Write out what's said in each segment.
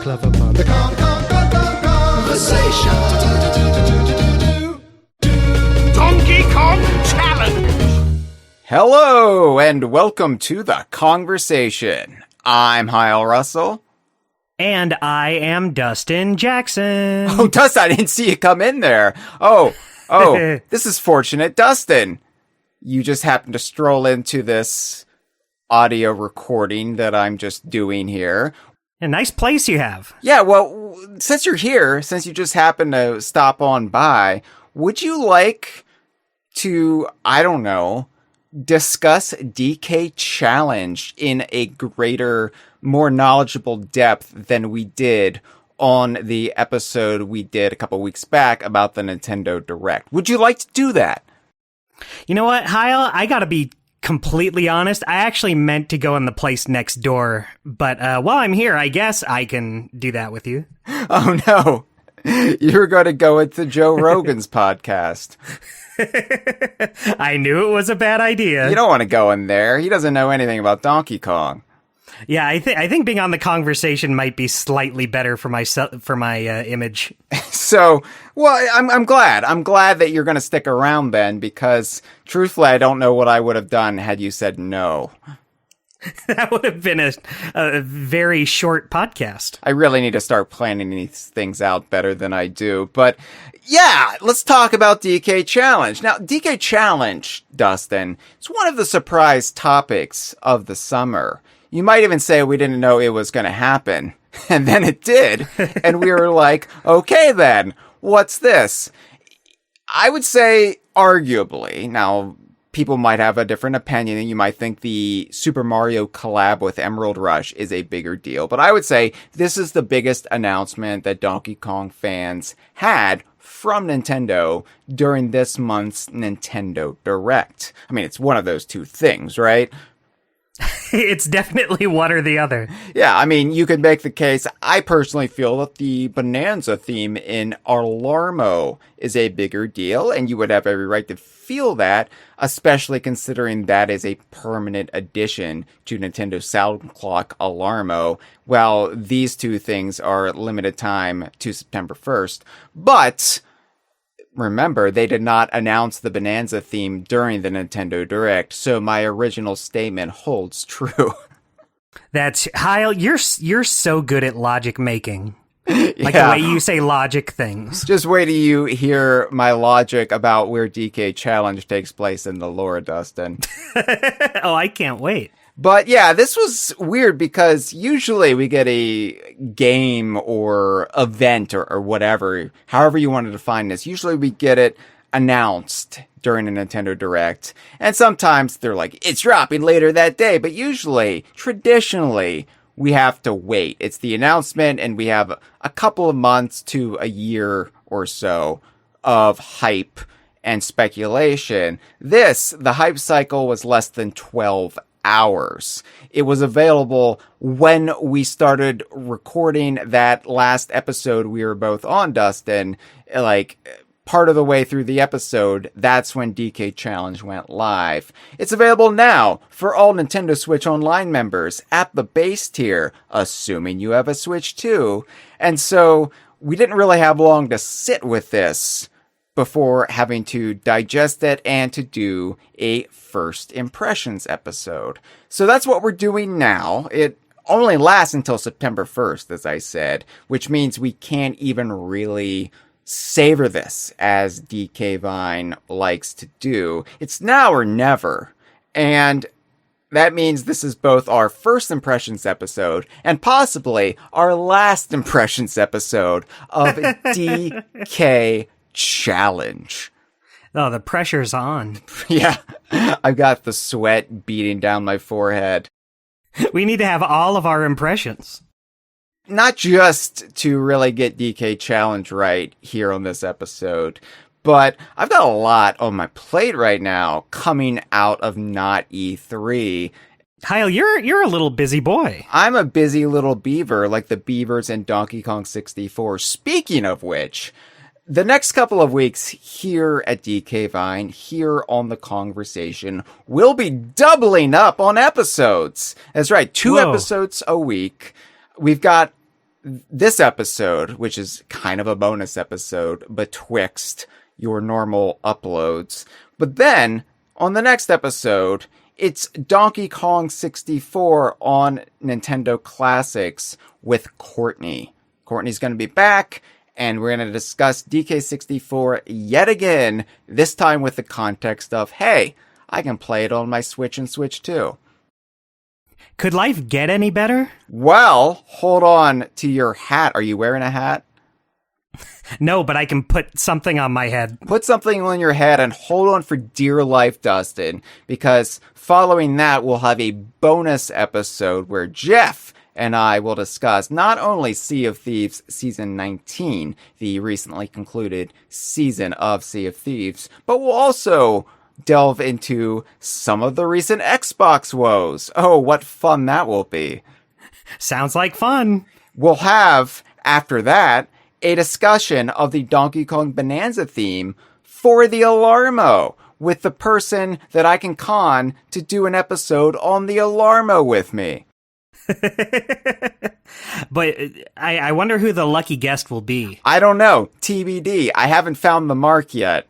clever pun. The Conversation. Donkey Kong Challenge! Hello, and welcome to the Kongversation. I'm Hyle Russell. And I am Dustin Jackson. Oh, Dustin, I didn't see you come in there. Oh, this is fortunate. Dustin, you just happened to stroll into this audio recording that I'm just doing here. A nice place you have. Yeah, well, since you're here, since you just happened to stop on by, would you like to, I don't know, discuss DK Challenge in a greater, more knowledgeable depth than we did on the episode we did a couple weeks back about the Nintendo Direct? Would you like to do that? You know what, Hyle? I gotta be completely honest. I actually meant to go in the place next door, but while I'm here, I guess I can do that with you. Oh no, you're going to go into Joe Rogan's podcast. I knew it was a bad idea. You don't want to go in there. He doesn't know anything about Donkey Kong. Yeah, I think being on the Conversation might be slightly better for my image. So, well, I'm glad. I'm glad that you're going to stick around then, because truthfully, I don't know what I would have done had you said no. That would have been a very short podcast. I really need to start planning these things out better than I do. But yeah, let's talk about DK Challenge. Now, DK Challenge, Dustin, is one of the surprise topics of the summer. You might even say we didn't know it was going to happen. And then it did. And we were like, okay then, what's this? I would say arguably, now people might have a different opinion, and you might think the Super Mario collab with Emerald Rush is a bigger deal. But I would say this is the biggest announcement that Donkey Kong fans had from Nintendo during this month's Nintendo Direct. I mean, it's one of those two things, right? It's definitely one or the other. Yeah, I mean, you could make the case. I personally feel that the Bananza theme in Alarmo is a bigger deal, and you would have every right to feel that, especially considering that is a permanent addition to Nintendo Sound Clock Alarmo, while these two things are limited time to September 1st. But remember, they did not announce the Bananza theme during the Nintendo Direct, so my original statement holds true. That's Hyle. You're so good at logic making, like Yeah. the way you say logic things. Just wait till you hear my logic about where DK Challenge takes place in the lore, Dustin. Oh, I can't wait. But yeah, this was weird because usually we get a game or event or whatever, however you want to define this. Usually we get it announced during a Nintendo Direct. And sometimes they're like, it's dropping later that day. But usually, traditionally, we have to wait. It's the announcement and we have a couple of months to a year or so of hype and speculation. The hype cycle was less than 12 hours. It was available when we started recording that last episode we were both on, Dustin. Like, part of the way through the episode, that's when DK Challenge went live. It's available now for all Nintendo Switch Online members at the base tier, assuming you have a Switch too. And so, we didn't really have long to sit with this before having to digest it and to do a first impressions episode. So that's what we're doing now. It only lasts until September 1st, as I said, which means we can't even really savor this, as DK Vine likes to do. It's now or never. And that means this is both our first impressions episode and possibly our last impressions episode of DK Challenge. Oh, the pressure's on. Yeah, I've got the sweat beating down my forehead. We need to have all of our impressions. Not just to really get DK Challenge right here on this episode, but I've got a lot on my plate right now coming out of not E3. Hyle, you're a little busy boy. I'm a busy little beaver, like the beavers in Donkey Kong 64. Speaking of which, the next couple of weeks here at DK Vine, here on the Kongversation, we'll be doubling up on episodes. That's right, 2 episodes a week. We've got this episode, which is kind of a bonus episode betwixt your normal uploads. But then, on the next episode, it's Donkey Kong 64 on Nintendo Classics with Courtney. Courtney's going to be back, and we're going to discuss DK64 yet again, this time with the context of, hey, I can play it on my Switch and Switch 2. Could life get any better? Well, hold on to your hat. Are you wearing a hat? No, but I can put something on my head. Put something on your head and hold on for dear life, Dustin, because following that, we'll have a bonus episode where Jeff and I will discuss not only Sea of Thieves Season 19, the recently concluded season of Sea of Thieves, but we'll also delve into some of the recent Xbox woes. Oh, what fun that will be. Sounds like fun. We'll have, after that, a discussion of the Donkey Kong Bananza theme for the Alarmo with the person that I can con to do an episode on the Alarmo with me. But I wonder who the lucky guest will be. I don't know. TBD. I haven't found the mark yet.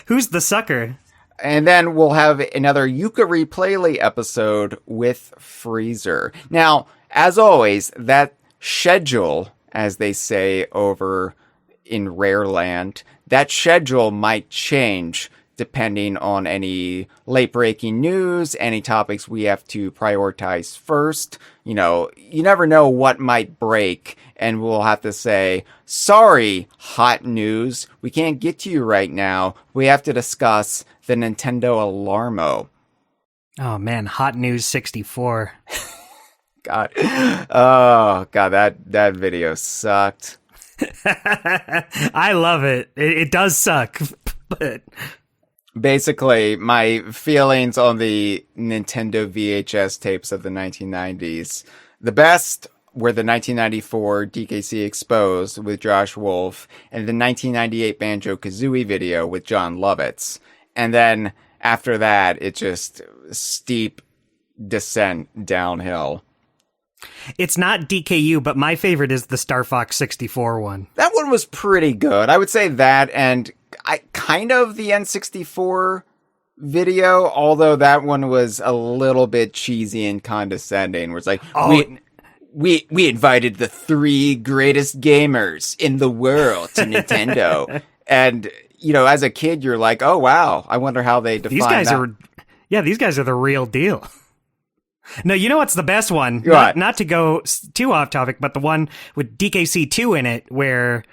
Who's the sucker? And then we'll have another Yukari Playley episode with Freezer. Now, as always, that schedule, as they say over in Rare Land, that schedule might change depending on any late-breaking news, any topics we have to prioritize first. You know, you never know what might break, and we'll have to say, sorry, hot news, we can't get to you right now. We have to discuss the Nintendo Alarmo. Oh man, Hot News 64. God. Oh, God, that video sucked. I love it. It does suck, but... Basically, my feelings on the Nintendo VHS tapes of the 1990s. The best were the 1994 DKC Exposed with Josh Wolf and the 1998 Banjo-Kazooie video with John Lovitz. And then after that, it just steep descent downhill. It's not DKU, but my favorite is the Star Fox 64 one. That one was pretty good. I would say that, and I kind of the N64 video, although that one was a little bit cheesy and condescending, where it's like, we invited the 3 greatest gamers in the world to Nintendo. And, you know, as a kid, you're like, oh, wow, I wonder how they define these guys are the real deal. No, you know what's the best one? Not to go too off topic, but the one with DKC2 in it, where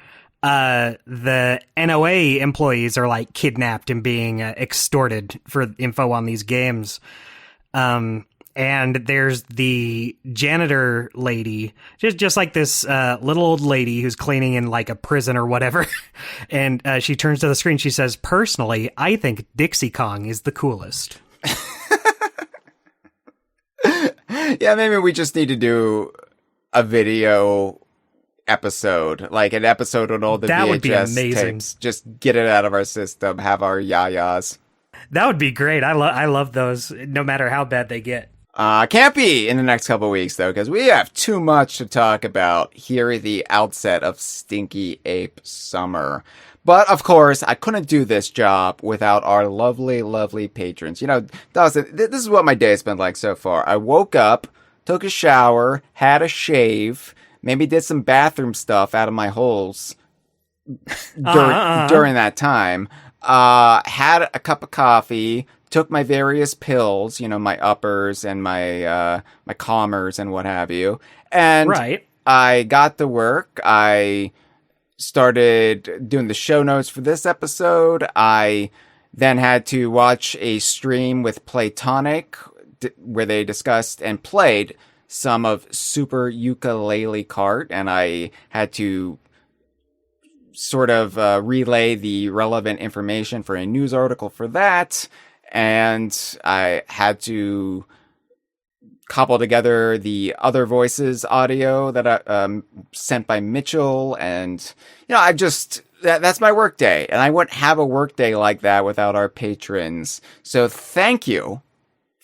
the NOA employees are like kidnapped and being extorted for info on these games. And there's the janitor lady, just like this little old lady who's cleaning in like a prison or whatever. And she turns to the screen. She says, personally, I think Dixie Kong is the coolest. Yeah, maybe we just need to do a video episode, like an episode on all the that VHS would be amazing. tapes. Just get it out of our system, have our yayas. That would be great. I love those, no matter how bad they get. Can't be in the next couple weeks, though, because we have too much to talk about here at the outset of Stinky Ape Summer. But, of course, I couldn't do this job without our lovely, lovely patrons. You know, Dawson, this is what my day has been like so far. I woke up, took a shower, had a shave, maybe did some bathroom stuff out of my holes during that time, had a cup of coffee, took my various pills, you know, my uppers and my calmers and what have you. And right. I got to work. I started doing the show notes for this episode. I then had to watch a stream with Playtonic where they discussed and played some of Super Ukulele Kart, and I had to sort of relay the relevant information for a news article for that, and I had to cobble together the Other Voices audio that I sent by Mitchell, and you know, that's my work day, and I wouldn't have a work day like that without our patrons. So thank you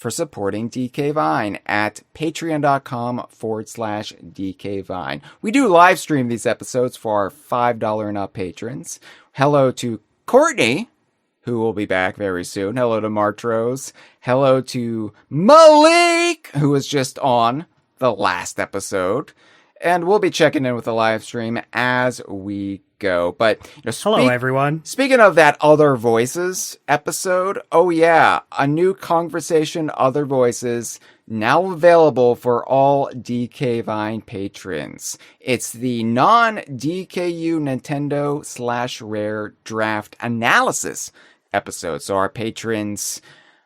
for supporting DK Vine at patreon.com/DK Vine. We do live stream these episodes for our $5 and up patrons. Hello to Courtney, who will be back very soon. Hello to Martrose. Hello to Malik, who was just on the last episode. And we'll be checking in with the live stream as we go. But hello, everyone. Speaking of that Other Voices episode, oh yeah, a new Kongversation Other Voices now available for all DK Vine patrons. It's the non-DKU Nintendo /Rare draft analysis episode. So our patrons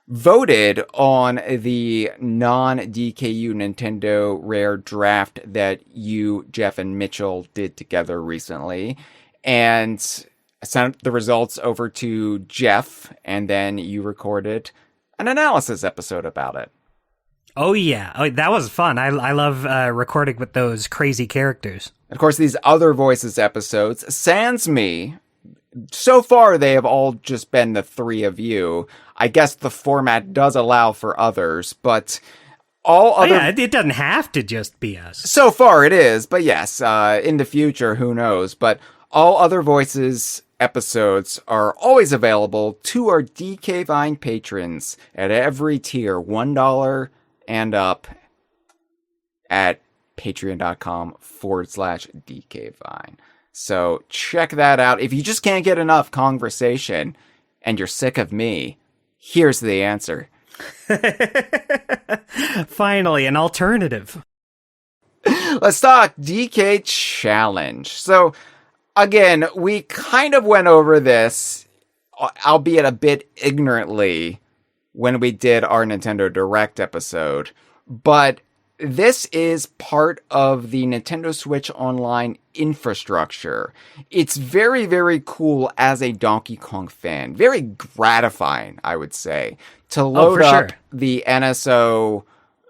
voted on the non-DKU Nintendo Rare draft that you, Jeff, and Mitchell did together recently. And I sent the results over to Jeff, and then you recorded an analysis episode about it. Oh, yeah. Oh, that was fun. I love recording with those crazy characters. Of course, these Other Voices episodes, sans me, so far they have all just been the three of you. I guess the format does allow for others, but all other... yeah, it doesn't have to just be us. So far it is, but yes, in the future, who knows? But all Other Voices episodes are always available to our DK Vine patrons at every tier, $1 and up at patreon.com/DK Vine. So check that out. If you just can't get enough Kongversation and you're sick of me, here's the answer. Finally, an alternative. Let's talk DK Challenge. So, again, we kind of went over this, albeit a bit ignorantly, when we did our Nintendo Direct episode. But this is part of the Nintendo Switch Online infrastructure. It's very, very cool as a Donkey Kong fan. Very gratifying, I would say, to load up the NSO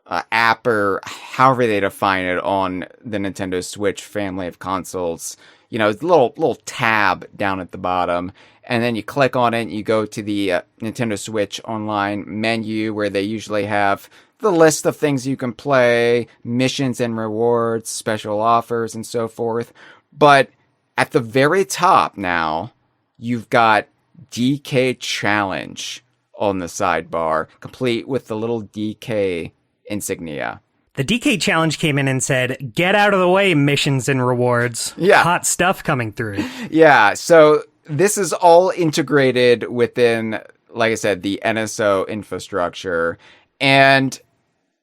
app, or however they define it, on the Nintendo Switch family of consoles. You know, it's a little tab down at the bottom, and then you click on it and you go to the Nintendo Switch Online menu, where they usually have the list of things you can play, missions and rewards, special offers, and so forth. But at the very top now, you've got DK Challenge on the sidebar, complete with the little DK insignia. The DK Challenge came in and said, "Get out of the way, missions and rewards." Yeah. Hot stuff coming through. Yeah, so this is all integrated within, like I said, the NSO infrastructure. And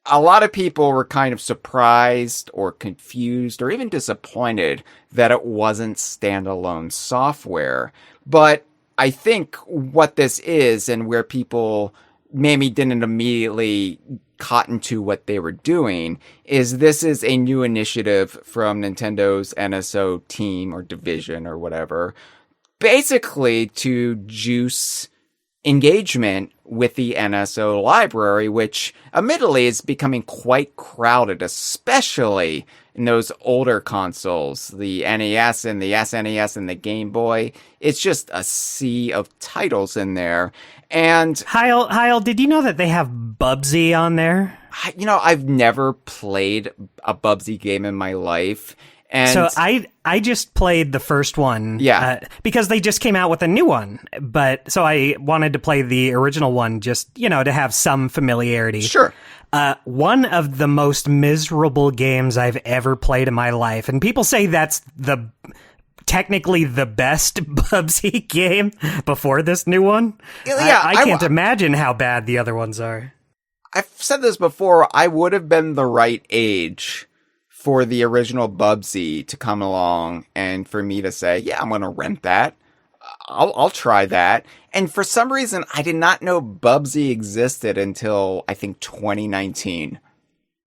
a lot of people were kind of surprised or confused or even disappointed that it wasn't standalone software. But I think what this is, and where people maybe didn't immediately cotton to what they were doing, is this is a new initiative from Nintendo's NSO team or division or whatever, basically to juice engagement with the NSO library, which admittedly is becoming quite crowded, especially in those older consoles, the NES and the SNES and the Game Boy. It's just a sea of titles in there. And Hyle, did you know that they have Bubsy on there? I've never played a Bubsy game in my life. And so I just played the first one, because they just came out with a new one. But so I wanted to play the original one, just to have some familiarity. Sure. One of the most miserable games I've ever played in my life, and people say that's technically the best Bubsy game before this new one. Yeah, I can't imagine how bad the other ones are. I've said this before. I would have been the right age for the original Bubsy to come along and for me to say, yeah, I'm going to rent that. I'll try that. And for some reason, I did not know Bubsy existed until, I think, 2019.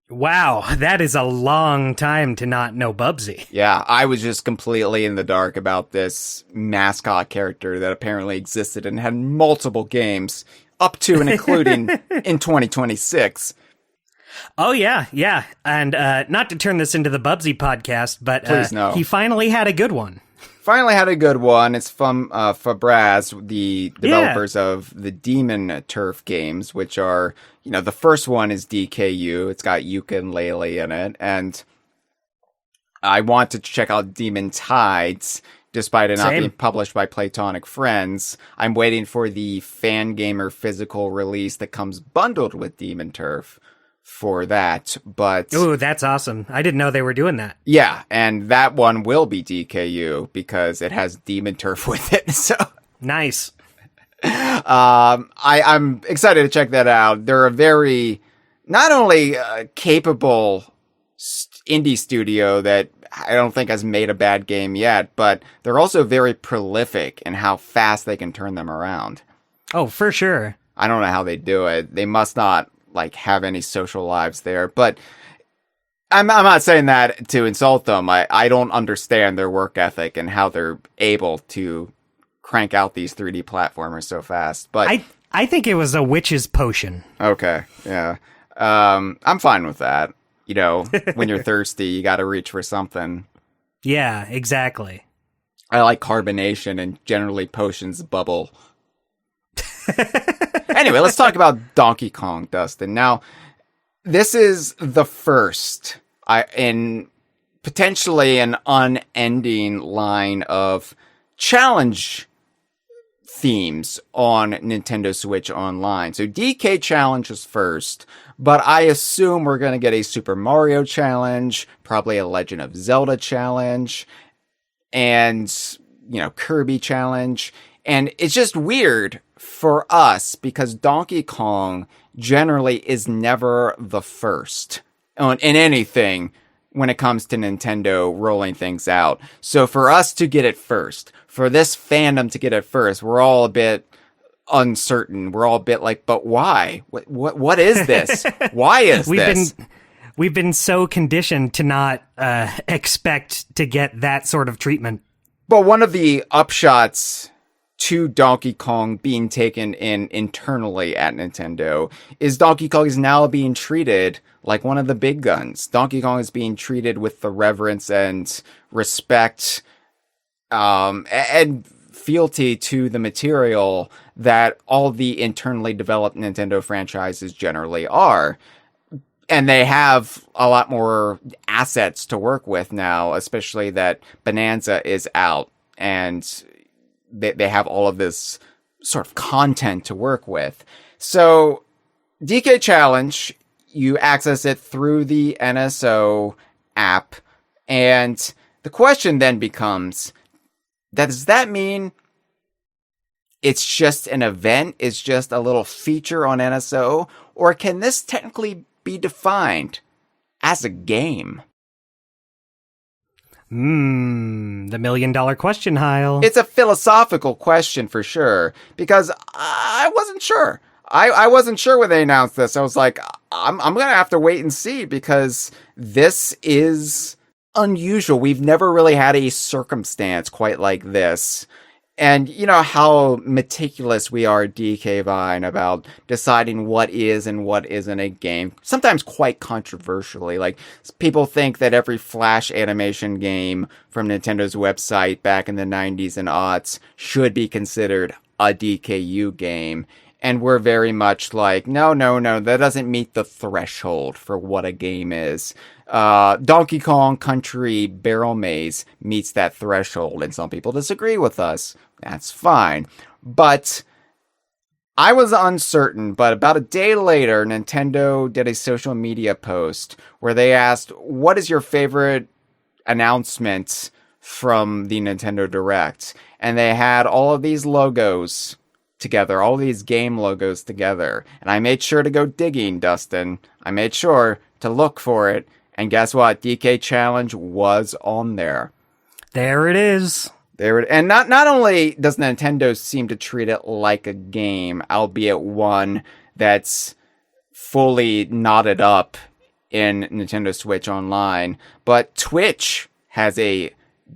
Wow, that is a long time to not know Bubsy. Yeah, I was just completely in the dark about this mascot character that apparently existed and had multiple games, up to and including in 2026. Oh, yeah. And not to turn this into the Bubsy podcast, but please no. He finally had a good one. finally had a good one. It's from Fabraz, the developers of the Demon Turf games, which are, the first one is DKU. It's got Yuka and Lele in it. And I want to check out Demon Tides, despite it not being published by Platonic Friends. I'm waiting for the Fangamer physical release that comes bundled with Demon Turf for that, but... Ooh, that's awesome. I didn't know they were doing that. Yeah, and that one will be DKU because it has Demon Turf with it, so... Nice. I'm excited to check that out. They're a very, not only capable indie studio that I don't think has made a bad game yet, but they're also very prolific in how fast they can turn them around. Oh, for sure. I don't know how they do it. They must not have any social lives there, but I'm not saying that to insult them. I don't understand their work ethic and how they're able to crank out these 3D platformers so fast. But I think it was a witch's potion. Okay, yeah. I'm fine with that. When you're thirsty, you got to reach for something. Yeah, exactly. I like carbonation, and generally potions bubble. Anyway, let's talk about Donkey Kong, Dustin. Now, this is the first in potentially an unending line of challenge themes on Nintendo Switch Online. So DK Challenge is first, but I assume we're going to get a Super Mario Challenge, probably a Legend of Zelda Challenge, and, Kirby Challenge. And it's just weird for us because Donkey Kong generally is never the first in anything when it comes to Nintendo rolling things out. So for us to get it first, for this fandom to get it first, we're all a bit uncertain. We're all a bit like, but why? What is this? Why is this? We've been so conditioned to not expect to get that sort of treatment. But one of the upshots to Donkey Kong being taken in internally at Nintendo is Donkey Kong is now being treated like one of the big guns. Donkey Kong is being treated with the reverence and respect and fealty to the material that all the internally developed Nintendo franchises generally are. And they have a lot more assets to work with now, especially that Bananza is out and they have all of this sort of content to work with. So DK Challenge, you access it through the NSO app. And the question then becomes, does that mean it's just an event? It's just a little feature on NSO? Or can this technically be defined as a game? The $1 million question, Hyle. It's a philosophical question for sure, because I wasn't sure. I wasn't sure when they announced this. I was like, I'm going to have to wait and see, because this is unusual. We've never really had a circumstance quite like this. And you know how meticulous we are at DK Vine about deciding what is and what isn't a game. Sometimes quite controversially. Like, people think that every Flash animation game from Nintendo's website back in the 90s and aughts should be considered a DKU game. And we're very much like, no, that doesn't meet the threshold for what a game is. Donkey Kong Country Barrel Maze meets that threshold, and some people disagree with us. That's fine. But I was uncertain, but about a day later, Nintendo did a social media post where they asked, what is your favorite announcement from the Nintendo Direct? And they had all of these logos together, all these game logos together. And I made sure to go digging, Dustin. I made sure to look for it. And guess what? DK Challenge was on there. There it is. And not only does Nintendo seem to treat it like a game, albeit one that's fully knotted up in Nintendo Switch Online, but Twitch has a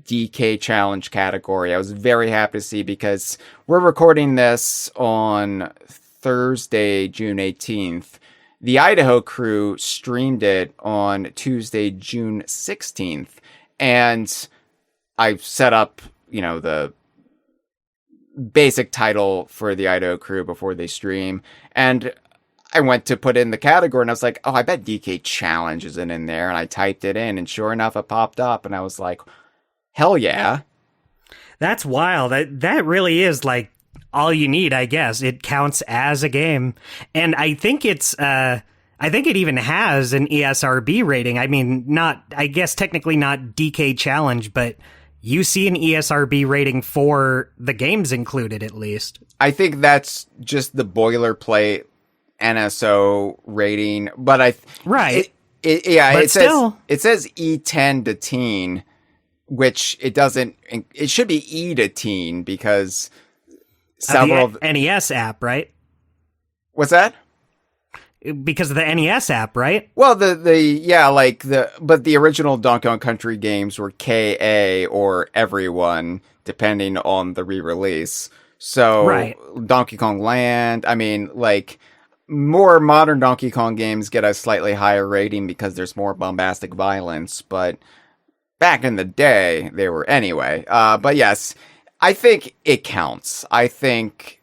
DK Challenge category. I was very happy to see, because we're recording this on Thursday, June 18th. The Idaho crew streamed it on Tuesday, June 16th. And I set up the basic title for the Idaho crew before they stream. And I went to put in the category and I was like, oh, I bet DK Challenge isn't in there. And I typed it in and sure enough, it popped up and I was like, hell yeah. That's wild. That really is like all you need, I guess. It counts as a game. And I think it even has an ESRB rating. I mean, I guess technically not DK Challenge, but you see an ESRB rating for the games included, at least. I think that's just the boilerplate NSO rating, but it says E10 to teen, which it doesn't. It should be E to teen because several the NES app, right? What's that? Because of the NES app, right? Well, but the original Donkey Kong Country games were KA or everyone, depending on the re-release. So right. Donkey Kong Land, I mean, like, more modern Donkey Kong games get a slightly higher rating because there's more bombastic violence, but back in the day, they were anyway. But yes, I think it counts. I think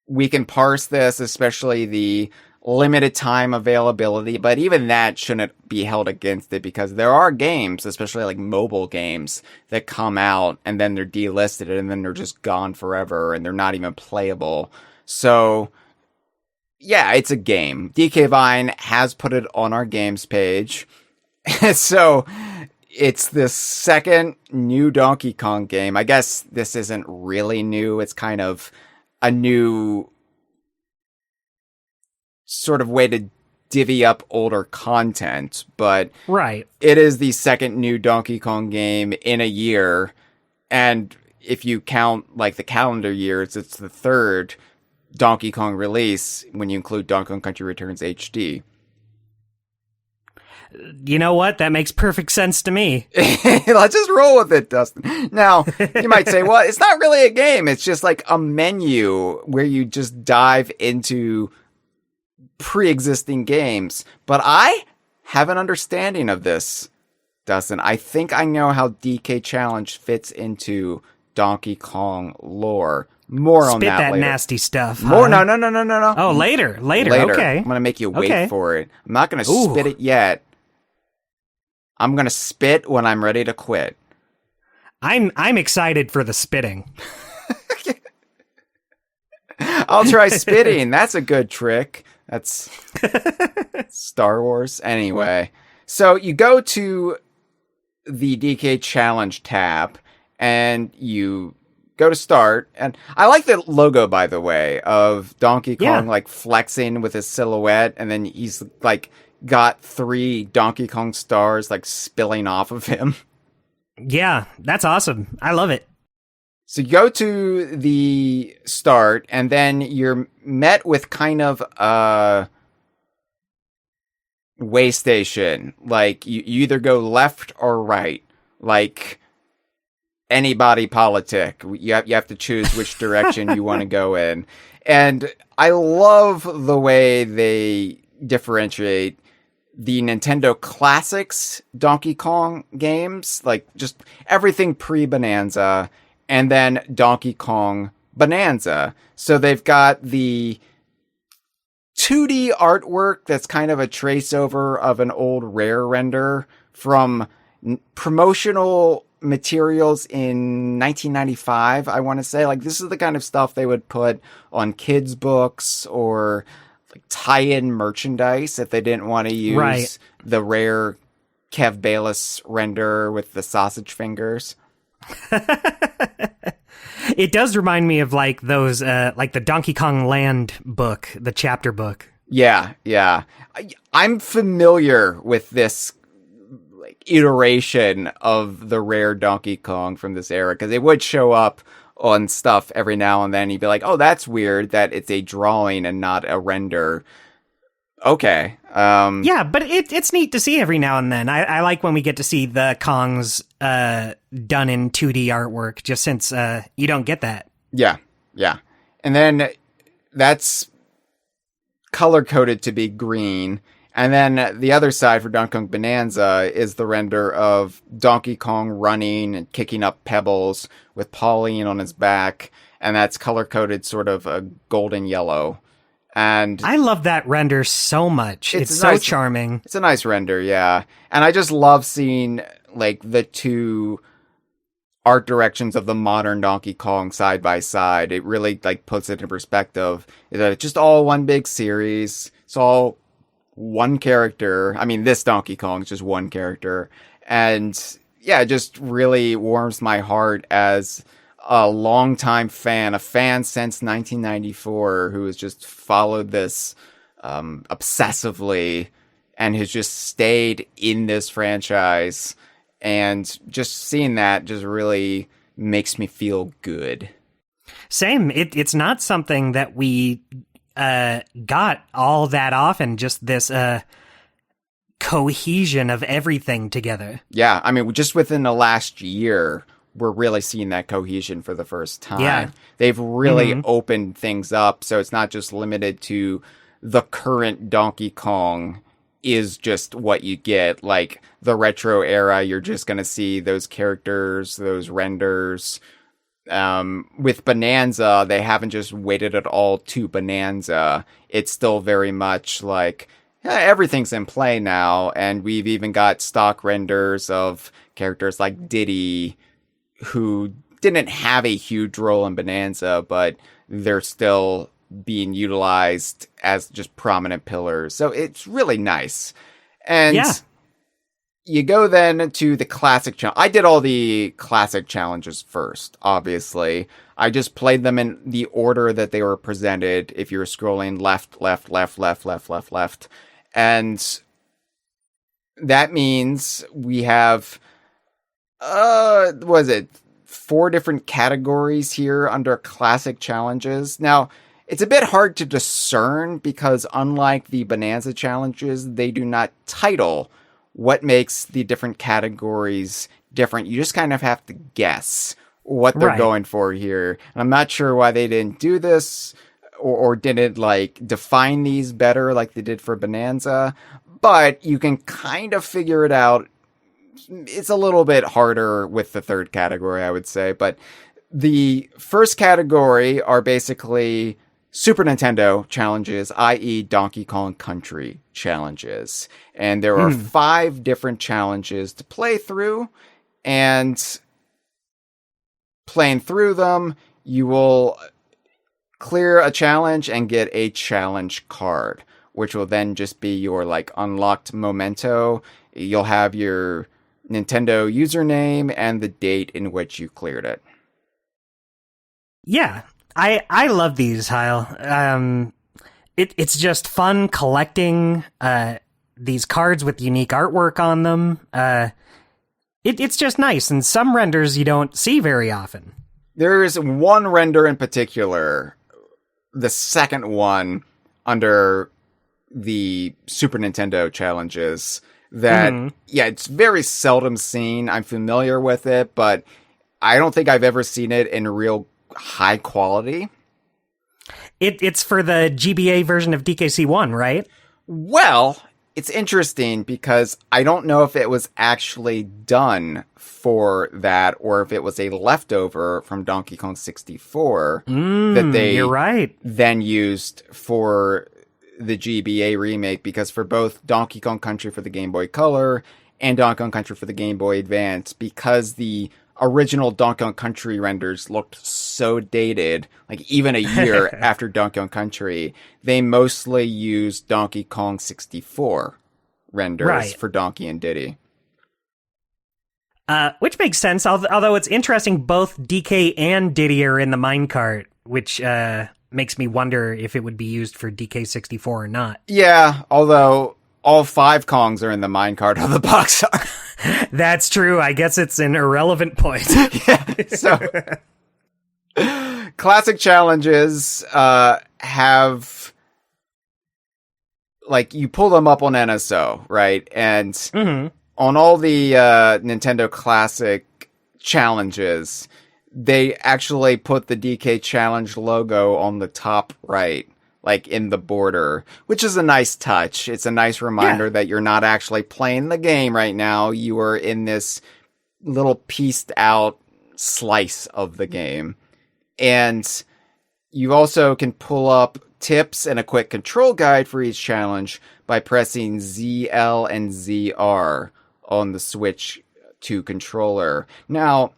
we can parse this, especially the limited time availability, but even that shouldn't be held against it because there are games, especially like mobile games, that come out and then they're delisted and then they're just gone forever and they're not even playable. So yeah, it's a game. DK Vine has put it on our games page. So it's the second new Donkey Kong game. I guess this isn't really new. It's kind of a new sort of way to divvy up older content, but right. It is the second new Donkey Kong game in a year. And if you count like the calendar years, it's the third Donkey Kong release when you include Donkey Kong Country Returns HD. You know what? That makes perfect sense to me. Let's just roll with it, Dustin. Now, you might say, well, it's not really a game. It's just like a menu where you just dive into pre-existing games. But I have an understanding of this, Dustin. I think I know how DK Challenge fits into Donkey Kong lore. More on that later. Spit that nasty stuff. More? Huh? No. Oh, later. Okay. I'm going to make you wait for it. I'm not going to spit it yet. I'm going to spit when I'm ready to quit. I'm excited for the spitting. I'll try spitting. That's a good trick. That's Star Wars. Anyway, so you go to the DK Challenge tab and you go to start. And I like the logo, by the way, of Donkey Kong like flexing with his silhouette. And then he's like got 3 Donkey Kong stars like spilling off of him. Yeah, that's awesome. I love it. So you go to the start, and then you're met with kind of a way station. Like, you either go left or right. Like, any body politic. You have to choose which direction you want to go in. And I love the way they differentiate the Nintendo Classics Donkey Kong games. Like, just everything pre-Bananza. And then Donkey Kong Bananza. So they've got the 2D artwork that's kind of a trace over of an old Rare render from promotional materials in 1995, I want to say. Like, this is the kind of stuff they would put on kids' books or like tie-in merchandise if they didn't want to use the Rare Kev Bayless render with the sausage fingers. It does remind me of like those like the Donkey Kong Land book, the chapter book. Yeah. I'm familiar with this like iteration of the Rare Donkey Kong from this era because it would show up on stuff every now and then. You'd be like, oh, that's weird that it's a drawing and not a render. Okay. Yeah, but it's neat to see every now and then. I like when we get to see the Kongs done in 2D artwork, just since you don't get that. Yeah. And then that's color-coded to be green. And then the other side for Donkey Kong Bonanza is the render of Donkey Kong running and kicking up pebbles with Pauline on his back, and that's color-coded sort of a golden yellow. And I love that render so much. It's so charming. It's a nice render, yeah. And I just love seeing like the two art directions of the modern Donkey Kong side by side. It really like puts it in perspective. It's just all one big series. It's all one character. I mean, this Donkey Kong is just one character. And yeah, it just really warms my heart as a longtime fan, a fan since 1994, who has just followed this obsessively and has just stayed in this franchise. And just seeing that just really makes me feel good. Same. It's not something that we got all that often, just this cohesion of everything together. Yeah, I mean, just within the last year, we're really seeing that cohesion for the first time. Yeah. They've really opened things up, so it's not just limited to the current Donkey Kong is just what you get. Like, the retro era, you're just going to see those characters, those renders. With Bonanza, they haven't just weighted it all to Bonanza. It's still very much like, everything's in play now, and we've even got stock renders of characters like Diddy, who didn't have a huge role in Bonanza, but they're still being utilized as just prominent pillars. So it's really nice. And you go then to the classic challenge. I did all the classic challenges first, obviously. I just played them in the order that they were presented. If you're scrolling left. And that means we have, 4 different categories here under classic challenges. Now, it's a bit hard to discern because unlike the Bonanza challenges, they do not title what makes the different categories different. You just kind of have to guess what they're going for here. And I'm not sure why they didn't do this or didn't like define these better like they did for Bonanza, but you can kind of figure it out. It's a little bit harder with the third category, I would say, but the first category are basically Super Nintendo challenges, i.e. Donkey Kong Country challenges. And there are 5 different challenges to play through, and playing through them, you will clear a challenge and get a challenge card, which will then just be your like unlocked memento. You'll have your Nintendo username and the date in which you cleared it. Yeah, I love these, Hyle. It's just fun collecting these cards with unique artwork on them. It's just nice, and some renders you don't see very often. There's one render in particular, the second one under the Super Nintendo challenges, that, it's very seldom seen. I'm familiar with it, but I don't think I've ever seen it in real high quality. It's for the GBA version of DKC1, right? Well, it's interesting because I don't know if it was actually done for that or if it was a leftover from Donkey Kong 64 that they you're right. then used for the GBA remake, because for both Donkey Kong Country for the Game Boy Color and Donkey Kong Country for the Game Boy Advance, because the original Donkey Kong Country renders looked so dated, like even a year after Donkey Kong Country, they mostly used Donkey Kong 64 renders for Donkey and Diddy. Which makes sense, although it's interesting, both DK and Diddy are in the minecart, which makes me wonder if it would be used for DK64 or not. Yeah, although all 5 Kongs are in the minecart of the box art. That's true. I guess it's an irrelevant point. So classic challenges have, like, you pull them up on NSO, right? And on all the Nintendo Classic challenges, they actually put the DK Challenge logo on the top right like in the border, which is a nice touch. It's a nice reminder that you're not actually playing the game right now. You are in this little pieced out slice of the game. And you also can pull up tips and a quick control guide for each challenge by pressing ZL and ZR on the Switch 2 controller. Now,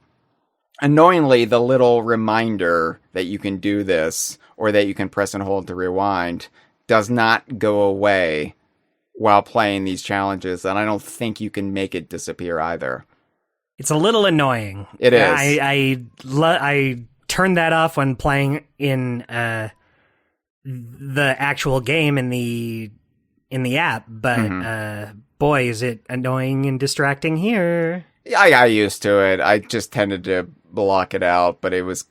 annoyingly, the little reminder that you can do this, or that you can press and hold to rewind, does not go away while playing these challenges, and I don't think you can make it disappear either. It's a little annoying. It is. I turned that off when playing in the actual game in the app, but boy, is it annoying and distracting here. I got used to it. I just tended to block it out, but it was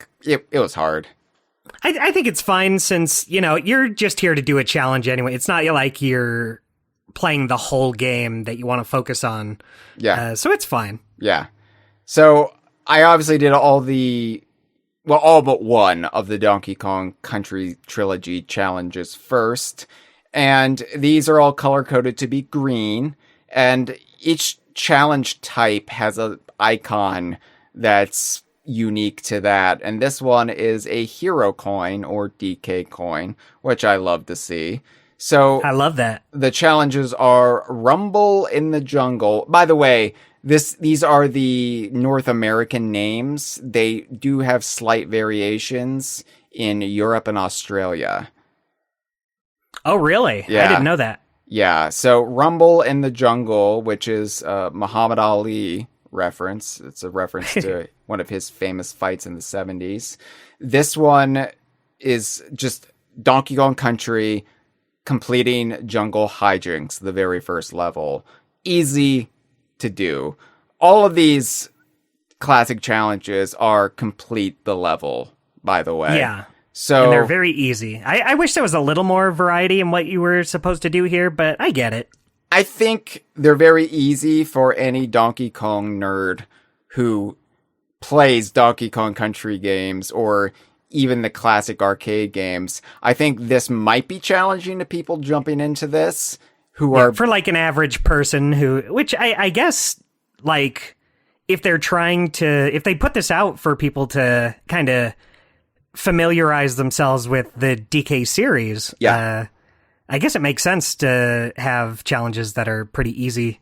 hard. I think it's fine since, you're just here to do a challenge anyway. It's not like you're playing the whole game that you want to focus on. Yeah. So it's fine. Yeah. So I obviously did all but one of the Donkey Kong Country Trilogy challenges first. And these are all color-coded to be green. And each challenge type has an icon that's unique to that. And this one is a hero coin, or DK coin, which I love to see. So I love that. The challenges are Rumble in the Jungle. By the way, these are the North American names. They do have slight variations in Europe and Australia. Oh, really? Yeah. I didn't know that. Yeah. So Rumble in the Jungle, which is a Muhammad Ali reference. It's a reference to one of his famous fights in the 70s. This one is just Donkey Kong Country completing jungle hijinks, the very first level. Easy to do. All of these classic challenges are complete the level, by the way. Yeah. So, and they're very easy. I wish there was a little more variety in what you were supposed to do here, but I get it. I think they're very easy for any Donkey Kong nerd who plays Donkey Kong Country games, or even the classic arcade games. I think this might be challenging to people jumping into this who are... For like an average person which I guess, like, if they put this out for people to kind of familiarize themselves with the DK series, I guess it makes sense to have challenges that are pretty easy.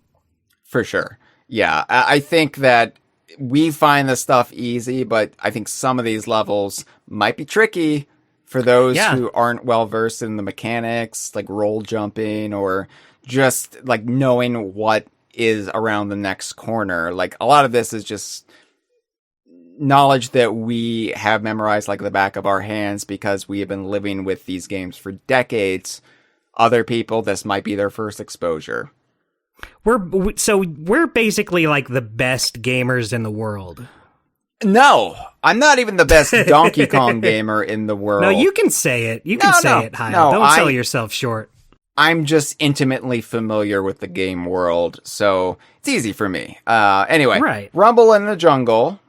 For sure. Yeah, I think that we find this stuff easy, but I think some of these levels might be tricky for those who aren't well versed in the mechanics, like roll jumping, or just like knowing what is around the next corner. Like, a lot of this is just knowledge that we have memorized like the back of our hands because we have been living with these games for decades. Other people, this might be their first exposure. We're basically like the best gamers in the world. No, I'm not even the best Donkey Kong gamer in the world. No, you can say it. You can say it, Hyle. No, Don't sell yourself short. I'm just intimately familiar with the game world, so it's easy for me. Anyway, right. Rumble in the Jungle.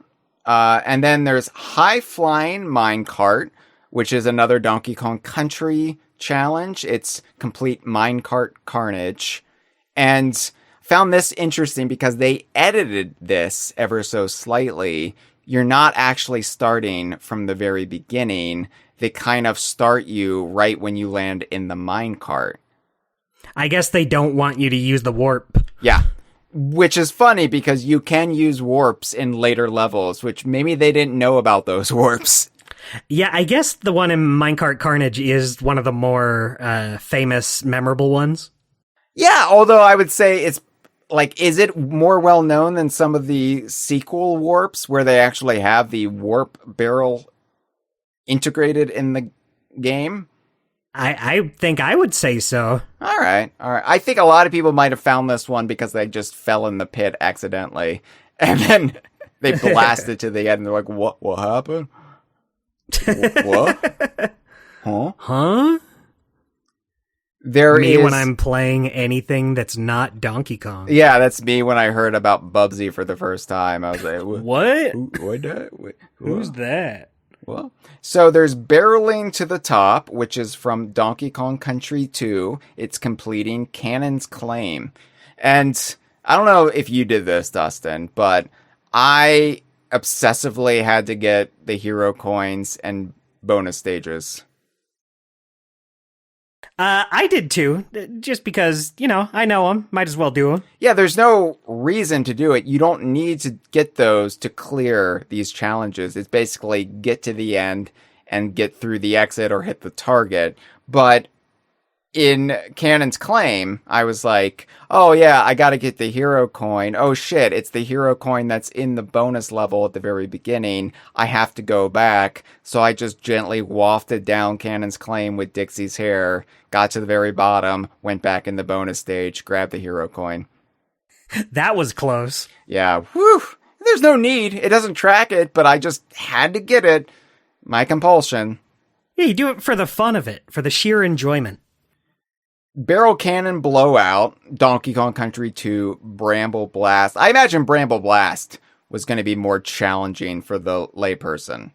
And then there's High Flying Minecart, which is another Donkey Kong Country challenge. It's complete minecart carnage. And found this interesting because they edited this ever so slightly. You're not actually starting from the very beginning. They kind of start you right when you land in the minecart. I guess they don't want you to use the warp. Yeah. Which is funny because you can use warps in later levels, which maybe they didn't know about those warps. Yeah, I guess the one in Minecart Carnage is one of the more famous, memorable ones. Yeah, although I would say it's like, is it more well known than some of the sequel warps where they actually have the warp barrel integrated in the game? I think I would say so. All right. I think a lot of people might have found this one because they just fell in the pit accidentally, and then they blasted to the end, and they're like, What happened? What? Huh? When I'm playing anything that's not Donkey Kong. Yeah, that's me when I heard about Bubsy for the first time. I was like, what? What? Who's that? Well, so there's Barreling to the Top, which is from Donkey Kong Country 2. It's completing Canon's Claim. And I don't know if you did this, Dustin, but I obsessively had to get the hero coins and bonus stages. I did too, just because, I know them. Might as well do them. Yeah, there's no reason to do it. You don't need to get those to clear these challenges. It's basically get to the end and get through the exit or hit the target. But in Canon's Claim, I was like, oh yeah, I gotta get the hero coin. Oh shit, it's the hero coin that's in the bonus level at the very beginning. I have to go back. So I just gently wafted down Canon's Claim with Dixie's hair, got to the very bottom, went back in the bonus stage, grabbed the hero coin. That was close. Yeah, whew. There's no need. It doesn't track it, but I just had to get it. My compulsion. Yeah, you do it for the fun of it, for the sheer enjoyment. Barrel Cannon Blowout, Donkey Kong Country 2, Bramble Blast. I imagine Bramble Blast was going to be more challenging for the layperson.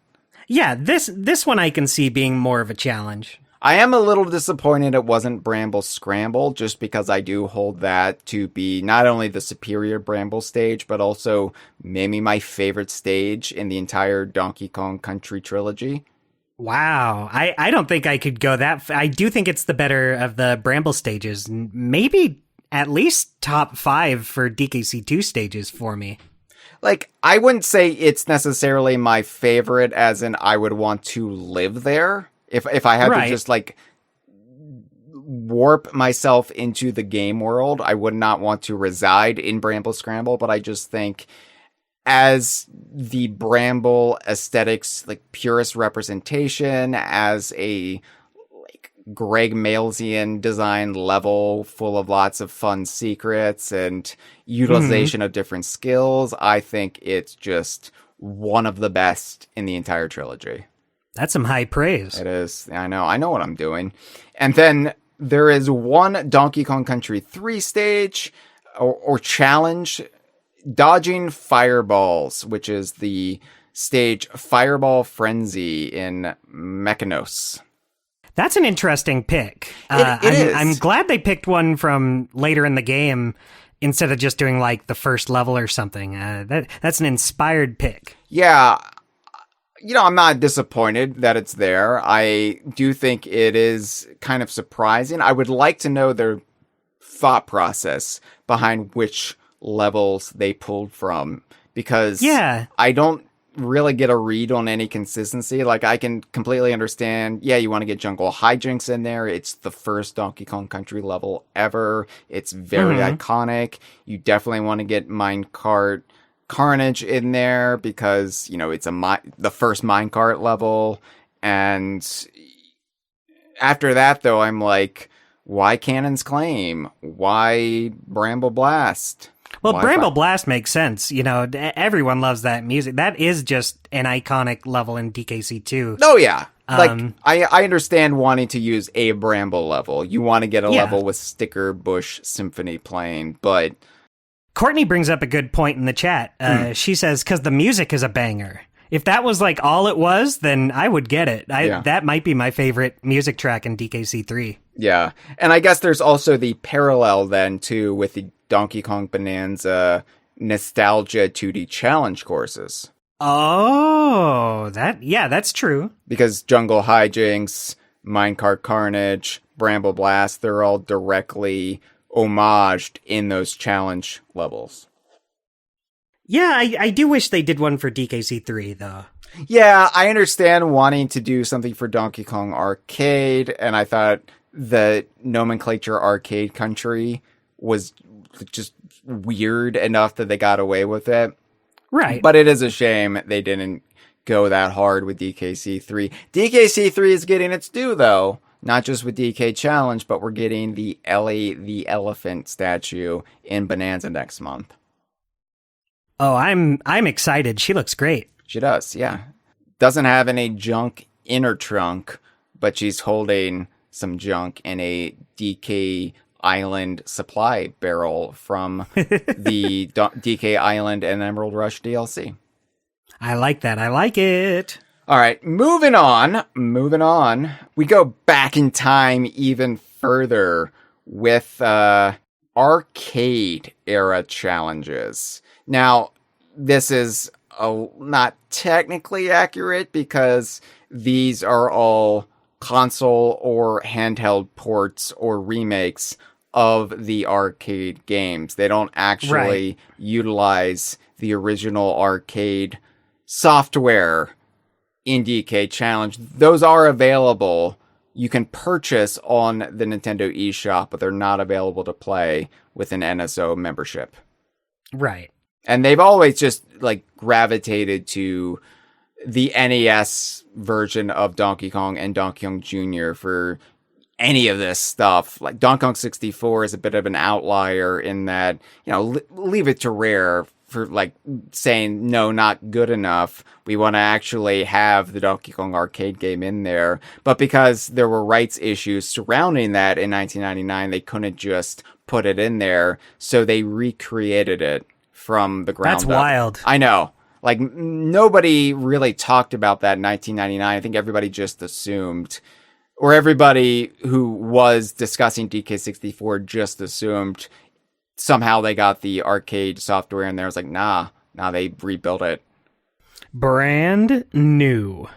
Yeah, this one I can see being more of a challenge. I am a little disappointed it wasn't Bramble Scramble, just because I do hold that to be not only the superior Bramble stage, but also maybe my favorite stage in the entire Donkey Kong Country trilogy. Wow, I don't think I could go that I do think it's the better of the Bramble stages. Maybe at least top 5 for DKC2 stages for me. Like, I wouldn't say it's necessarily my favorite, as in I would want to live there. If I had to just, like, warp myself into the game world, I would not want to reside in Bramble Scramble, but I just think as the Bramble aesthetics, like purest representation, as a like Greg Malesian designed level full of lots of fun secrets and utilization of different skills, I think it's just one of the best in the entire trilogy. That's some high praise. It is. I know what I'm doing. And then there is one Donkey Kong Country 3 stage or challenge, Dodging Fireballs, which is the stage Fireball Frenzy in Mechanos. That's an interesting pick. It is. I'm glad they picked one from later in the game instead of just doing like the first level or something. That's an inspired pick. Yeah. I'm not disappointed that it's there. I do think it is kind of surprising. I would like to know their thought process behind which levels they pulled from, because I don't really get a read on any consistency. Like, I can completely understand, you want to get Jungle Hijinks in there. It's the first Donkey Kong Country level ever. It's very iconic. You definitely want to get Minecart Carnage in there because, it's the first minecart level. And after that, though, I'm like, why Canon's Claim? Why Bramble Blast? Well, Bramble Blast makes sense. Everyone loves that music. That is just an iconic level in DKC2. Oh, yeah. I understand wanting to use a Bramble level. You want to get a level with Sticker Bush Symphony playing, but Courtney brings up a good point in the chat. She says, because the music is a banger. If that was like all it was, then I would get it. That might be my favorite music track in DKC3. Yeah. And I guess there's also the parallel then, too, with the Donkey Kong Bonanza Nostalgia 2D Challenge courses. Oh, that's true. Because Jungle Hijinks, Minecart Carnage, Bramble Blast, they're all directly homaged in those challenge levels. Yeah, I do wish they did one for DKC3, though. Yeah, I understand wanting to do something for Donkey Kong Arcade, and I thought the nomenclature Arcade Country was just weird enough that they got away with it. Right. But it is a shame they didn't go that hard with DKC3. DKC3 is getting its due, though. Not just with DK Challenge, but we're getting the Ellie the Elephant statue in Bananza next month. Oh, I'm excited. She looks great. She does, yeah. Doesn't have any junk in her trunk, but she's holding some junk in a DK Island supply barrel from the DK Island and Emerald Rush DLC. I like that. I like it. All right, moving on. We go back in time even further with arcade era challenges. Now, this is not technically accurate because these are all console or handheld ports or remakes of the arcade games. They don't actually utilize the original arcade software in DK Challenge. Those are available. You can purchase on the Nintendo eShop, but they're not available to play with an NSO membership. Right. And they've always just like gravitated to the NES version of Donkey Kong and Donkey Kong Jr. for any of this stuff. Like Donkey Kong 64 is a bit of an outlier in that, you know, leave it to Rare for like saying, no, not good enough. We want to actually have the Donkey Kong arcade game in there. But because there were rights issues surrounding that in 1999, they couldn't just put it in there. So they recreated it from the ground up. That's wild. I know. Like, nobody really talked about that in 1999. I think everybody just assumed, or everybody who was discussing DK64 just assumed somehow they got the arcade software in there. I was like, nah, they rebuilt it. Brand new.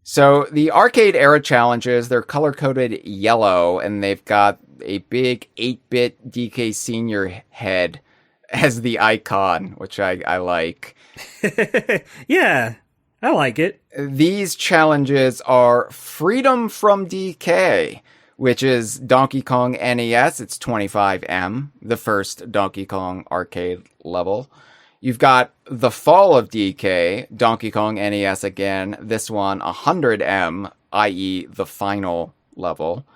So the arcade era challenges, they're color-coded yellow, and they've got a big 8-bit DK Senior head as the icon, which I like. Yeah, I like it. These challenges are Freedom from DK, which is Donkey Kong NES. It's 25M, the first Donkey Kong arcade level. You've got The Fall of DK, Donkey Kong NES again. This one, 100M, i.e. the final level.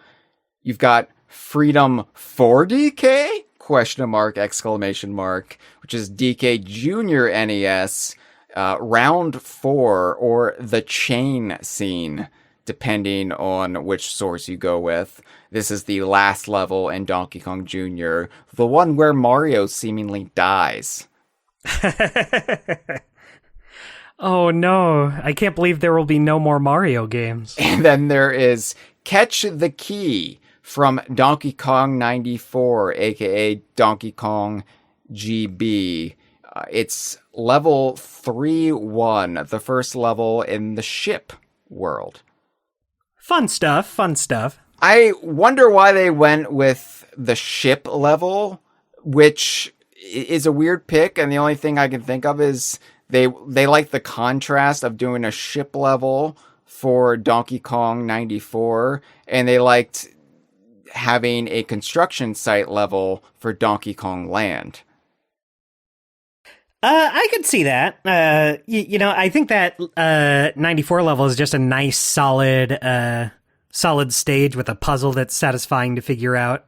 You've got Freedom for DK? Question mark, exclamation mark, which is DK Junior NES, round 4, or the chain scene, depending on which source you go with. This is the last level in Donkey Kong Jr., the one where Mario seemingly dies. Oh no, I can't believe there will be no more Mario games. And then there is Catch the Key from Donkey Kong 94, aka Donkey Kong GB. It's level 3-1, the first level in the ship world. Fun stuff. I wonder why they went with the ship level, which is a weird pick, and the only thing I can think of is they like the contrast of doing a ship level for Donkey Kong 94, and they liked having a construction site level for Donkey Kong Land. I could see that. I think that 94 level is just a nice, solid stage with a puzzle that's satisfying to figure out.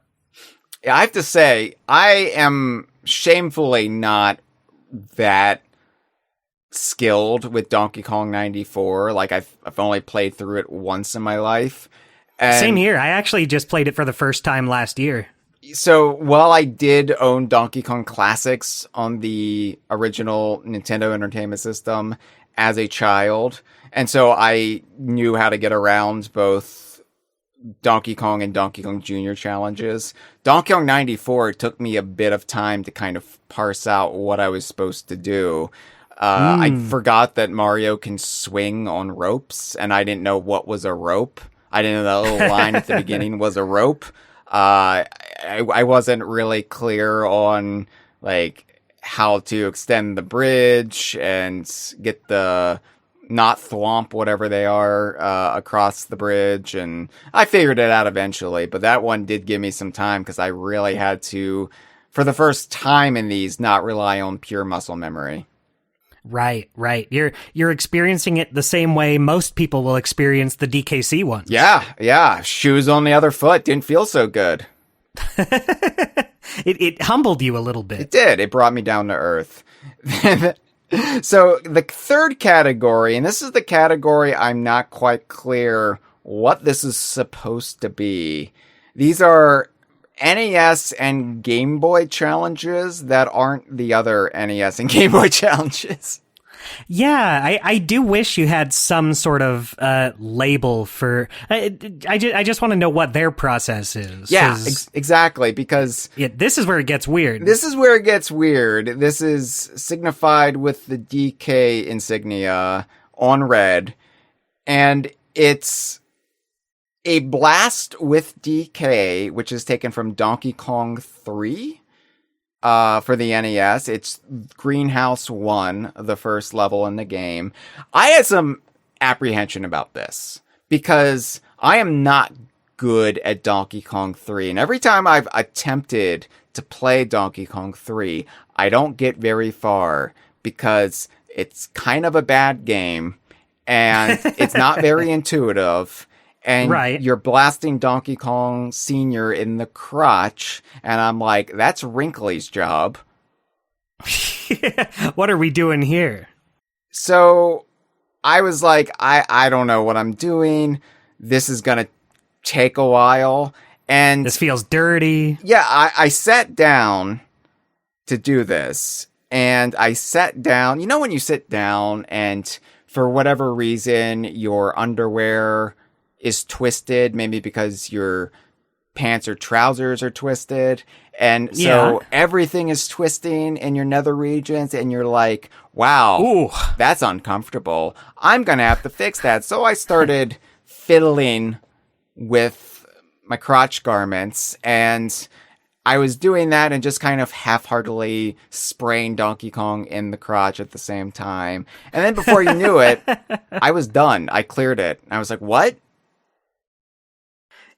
Yeah, I have to say, I am shamefully not that skilled with Donkey Kong 94. Like, I've only played through it once in my life. And same here. I actually just played it for the first time last year. So while I did own Donkey Kong Classics on the original Nintendo Entertainment System as a child, and so I knew how to get around both Donkey Kong and Donkey Kong Jr. challenges, Donkey Kong 94 took me a bit of time to kind of parse out what I was supposed to do. I forgot that Mario can swing on ropes, and I didn't know what was a rope. I didn't know that little line at the beginning was a rope. I wasn't really clear on like how to extend the bridge and get the not thwomp, whatever they are, across the bridge, and I figured it out eventually, but that one did give me some time because I really had to, for the first time in these, not rely on pure muscle memory. Right. You're experiencing it the same way most people will experience the DKC ones. Yeah. Shoes on the other foot didn't feel so good. It humbled you a little bit. It did. It brought me down to earth. So the third category, and this is the category I'm not quite clear what this is supposed to be. These are NES and Game Boy challenges that aren't the other NES and Game Boy challenges. Yeah, I do wish you had some sort of label for. I just want to know what their process is. Yeah, exactly. Because this is where it gets weird. This is signified with the DK insignia on red, and it's a blast with DK, which is taken from Donkey Kong 3. For the NES, it's Greenhouse 1, the first level in the game. I had some apprehension about this because I am not good at Donkey Kong 3. And every time I've attempted to play Donkey Kong 3, I don't get very far because it's kind of a bad game and it's not very intuitive. And you're blasting Donkey Kong Sr. in the crotch. And I'm like, that's Wrinkly's job. What are we doing here? So I was like, I don't know what I'm doing. This is going to take a while. And this feels dirty. Yeah, I sat down to do this. And I sat down. You know when you sit down and for whatever reason, your underwear is twisted, maybe because your pants or trousers are twisted. And so everything is twisting in your nether regions. And you're like, wow, that's uncomfortable. I'm going to have to fix that. So I started fiddling with my crotch garments. And I was doing that and just kind of half-heartedly spraying Donkey Kong in the crotch at the same time. And then before you knew it, I was done. I cleared it. I was like, what?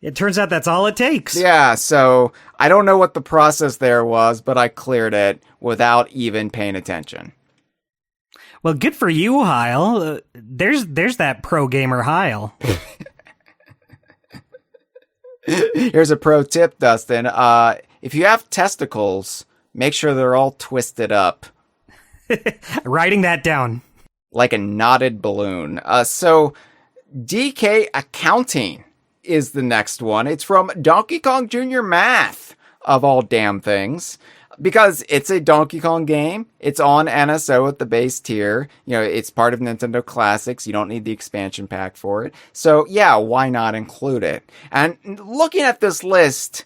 It turns out that's all it takes. Yeah, so I don't know what the process there was, but I cleared it without even paying attention. Well, good for you, Hyle. There's that pro gamer Hyle. Here's a pro tip, Dustin. If you have testicles, make sure they're all twisted up. Writing that down. Like a knotted balloon. So, DK Accounting is the next one. It's from Donkey Kong Jr. Math, of all damn things. Because it's a Donkey Kong game. It's on NSO at the base tier. You know, it's part of Nintendo Classics. You don't need the expansion pack for it. So, yeah, why not include it? And looking at this list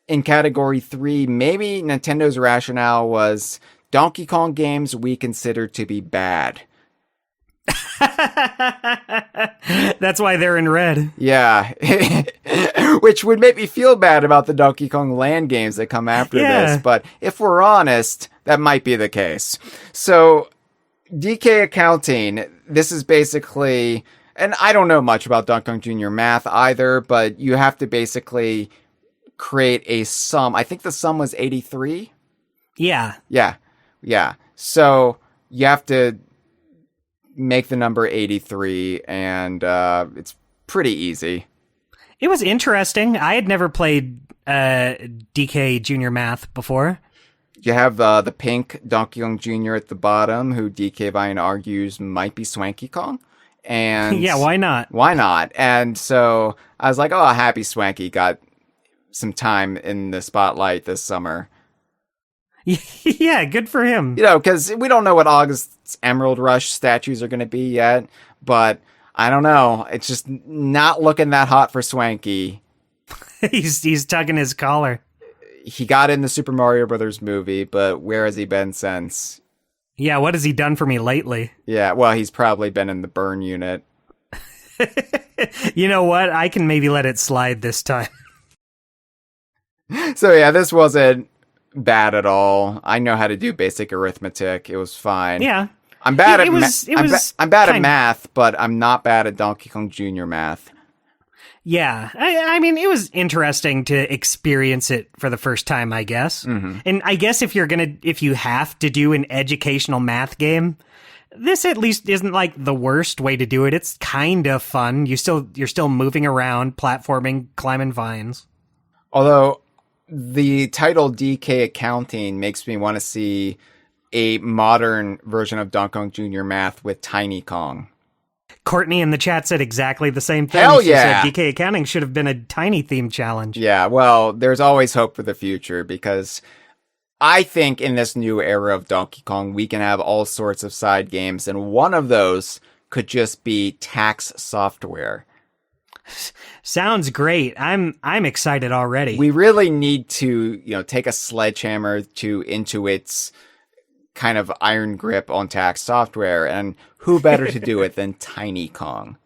in category 3, maybe Nintendo's rationale was Donkey Kong games we consider to be bad. That's why they're in red. Yeah. Which would make me feel bad about the Donkey Kong Land games that come after this. But if we're honest, that might be the case. So, DK Accounting, this is basically, and I don't know much about Donkey Kong Jr. Math either, but you have to basically create a sum. I think the sum was 83. Yeah. Yeah. So, you have to make the number 83, and it's pretty easy. It was interesting. I had never played DK Junior Math before. You have the pink Donkey Kong Jr. at the bottom, who DK Vine argues might be Swanky Kong. And yeah, why not? Why not? And so I was like, oh, happy Swanky got some time in the spotlight this summer. Yeah, good for him. You know, because we don't know what August's Emerald Rush statues are going to be yet, but I don't know. It's just not looking that hot for Swanky. He's tugging his collar. He got in the Super Mario Brothers movie, but where has he been since? Yeah, what has he done for me lately? Yeah, well, he's probably been in the burn unit. You know what? I can maybe let it slide this time. So yeah, this wasn't bad at all. I know how to do basic arithmetic. It was fine. Yeah. I'm bad at I'm bad at math, but I'm not bad at Donkey Kong Jr. Math. Yeah. I mean, it was interesting to experience it for the first time, I guess. Mm-hmm. And I guess if you have to do an educational math game, this at least isn't like the worst way to do it. It's kind of fun. You're still moving around, platforming, climbing vines. Although the title DK Accounting makes me want to see a modern version of Donkey Kong Jr. Math with Tiny Kong. Courtney in the chat said exactly the same thing. Hell she yeah! said DK Accounting should have been a tiny theme challenge. Yeah, well, there's always hope for the future because I think in this new era of Donkey Kong, we can have all sorts of side games, and one of those could just be tax software. Sounds great. I'm excited already. We really need to, take a sledgehammer to Intuit's kind of iron grip on tax software, and who better to do it than Tiny Kong?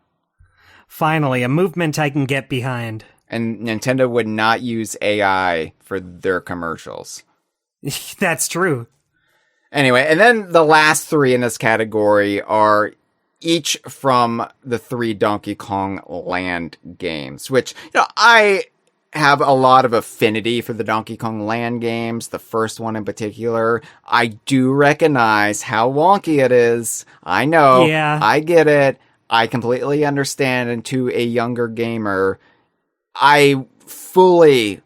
Finally, a movement I can get behind. And Nintendo would not use AI for their commercials. That's true. Anyway, and then the last three in this category are each from the 3 Donkey Kong Land games, which, I have a lot of affinity for the Donkey Kong Land games. The first one in particular, I do recognize how wonky it is. I know. Yeah. I get it. I completely understand. And to a younger gamer, I fully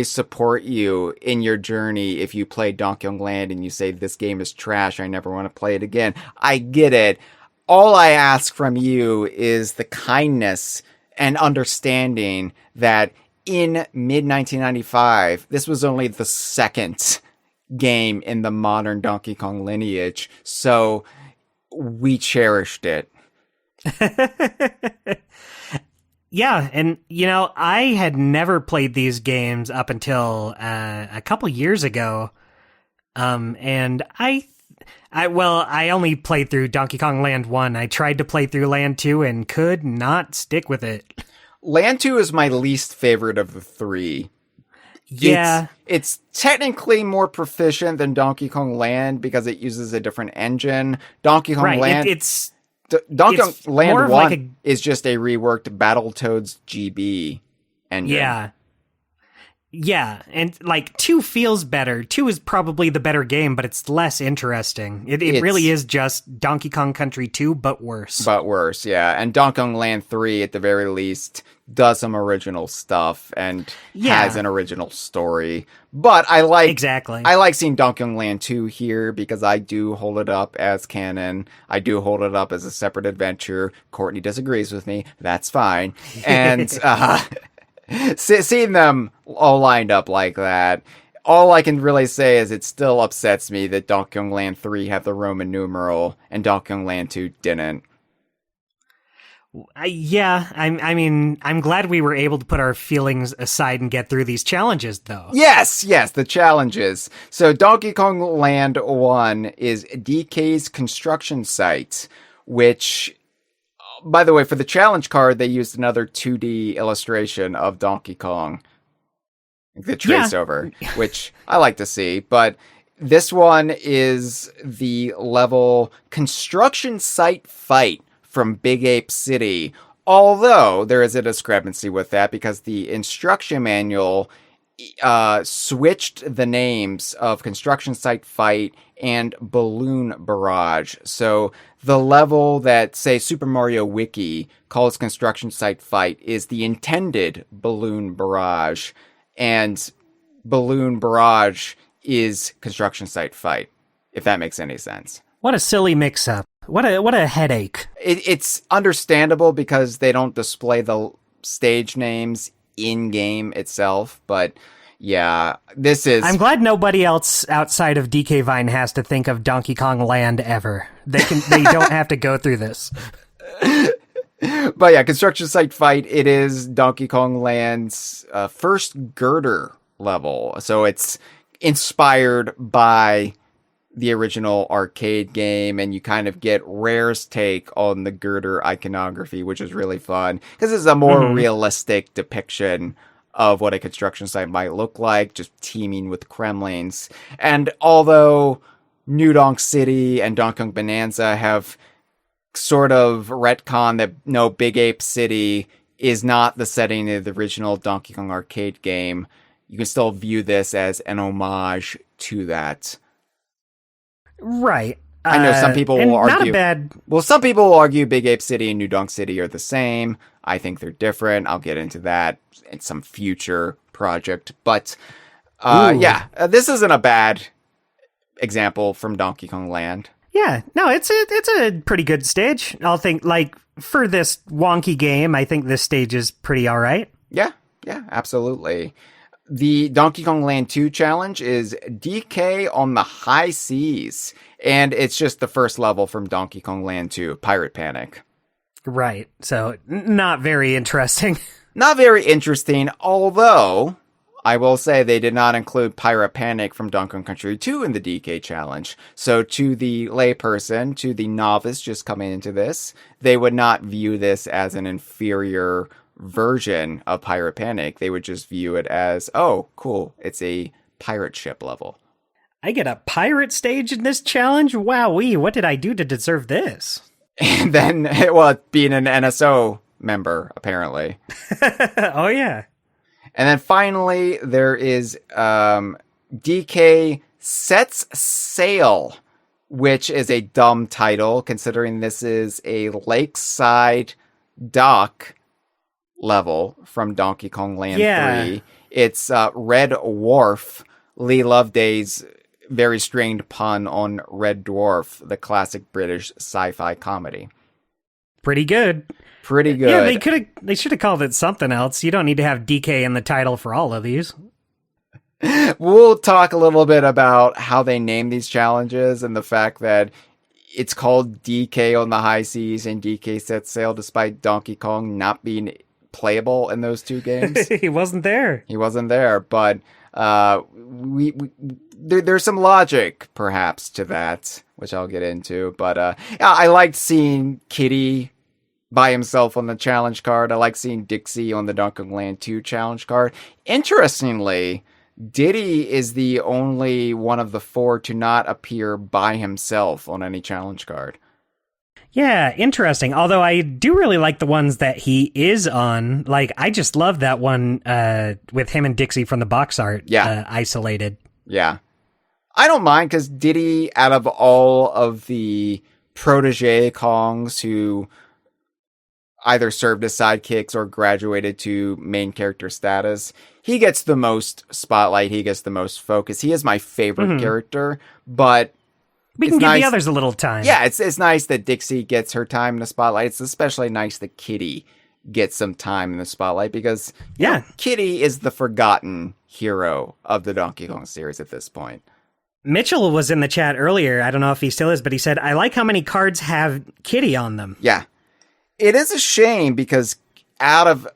support you in your journey. If you play Donkey Kong Land and you say this game is trash, I never want to play it again. I get it. All I ask from you is the kindness and understanding that in mid-1995, this was only the second game in the modern Donkey Kong lineage, so we cherished it. Yeah, and I had never played these games up until a couple years ago, and I only played through Donkey Kong Land 1. I tried to play through Land 2 and could not stick with it. Land 2 is my least favorite of the 3. Yeah. It's technically more proficient than Donkey Kong Land because it uses a different engine. Donkey Kong Land... Donkey Kong Land 1 is just a reworked Battletoads GB engine. Yeah, and 2 feels better. 2 is probably the better game, but it's less interesting. It really is just Donkey Kong Country 2, but worse. But worse, yeah. And Donkey Kong Land 3, at the very least, does some original stuff and has an original story. But I like seeing Donkey Kong Land 2 here because I do hold it up as canon. I do hold it up as a separate adventure. Courtney disagrees with me. That's fine. And seeing them all lined up like that, all I can really say is it still upsets me that Donkey Kong Land 3 had the Roman numeral and Donkey Kong Land 2 didn't. I'm glad we were able to put our feelings aside and get through these challenges, though. Yes, the challenges. So Donkey Kong Land 1 is DK's construction site, which, by the way, for the challenge card, they used another 2D illustration of Donkey Kong, the trace over, which I like to see. But this one is the level Construction Site Fight from Big Ape City, although there is a discrepancy with that because the instruction manual switched the names of Construction Site Fight and Balloon Barrage. So the level that, say, Super Mario Wiki calls Construction Site Fight is the intended Balloon Barrage, and Balloon Barrage is Construction Site Fight, if that makes any sense. What a silly mix-up. What a headache. It's understandable because they don't display the stage names in-game itself, but yeah, this is... I'm glad nobody else outside of DK Vine has to think of Donkey Kong Land ever. They don't have to go through this. But yeah, Construction Site Fight, it is Donkey Kong Land's first girder level. So it's inspired by the original arcade game, and you kind of get Rare's take on the girder iconography, which is really fun because it's a more realistic depiction of what a construction site might look like, just teeming with Kremlings. And although New Donk City and Donkey Kong Bananza have sort of retconned that no, Big Ape City is not the setting of the original Donkey Kong arcade game, you can still view this as an homage to that. Right. I know some people will argue. Some people will argue Big Ape City and New Donk City are the same. I think they're different. I'll get into that in some future project. But this isn't a bad example from Donkey Kong Land. Yeah, no, it's a pretty good stage. I'll think, for this wonky game, I think this stage is pretty all right. Yeah, absolutely. The Donkey Kong Land 2 challenge is DK on the High Seas, and it's just the first level from Donkey Kong Land 2, Pirate Panic. Right, so not very interesting. Not very interesting, although I will say they did not include Pirate Panic from Donkey Kong Country 2 in the DK challenge. So to the layperson, to the novice just coming into this, they would not view this as an inferior version of Pirate Panic. They would just view it as, oh, cool, it's a pirate ship level. I get a pirate stage in this challenge? Wowee, what did I do to deserve this? And then, well, being an NSO member, apparently. Oh, yeah. And then finally, there is DK Sets Sail, which is a dumb title, considering this is a lakeside dock level from Donkey Kong Land 3. It's Red Wharf, Lee Loveday's very strained pun on Red Dwarf, the classic British sci-fi comedy. Pretty good. Pretty good. Yeah, they should have called it something else. You don't need to have DK in the title for all of these. We'll talk a little bit about how they name these challenges and the fact that it's called DK on the High Seas and DK Sets Sail, despite Donkey Kong not being playable in those two games. He wasn't there. He wasn't there, but there's some logic, perhaps, to that, which I'll get into. But I liked seeing Kitty by himself on the challenge card. I like seeing Dixie on the Donkey Kong Land 2 challenge card. Interestingly, Diddy is the only one of the four to not appear by himself on any challenge card. Yeah, interesting. Although I do really like the ones that he is on. Like, I just love that one with him and Dixie from the box art isolated. Yeah. I don't mind, because Diddy, out of all of the protege Kongs who either served as sidekicks or graduated to main character status, he gets the most spotlight, he gets the most focus. He is my favorite character, but we can give the others a little time. Yeah, it's nice that Dixie gets her time in the spotlight. It's especially nice that Kitty gets some time in the spotlight, because you know, Kitty is the forgotten hero of the Donkey Kong series at this point. Mitchell was in the chat earlier. I don't know if he still is, but he said, I like how many cards have Kitty on them. Yeah. It is a shame, because out of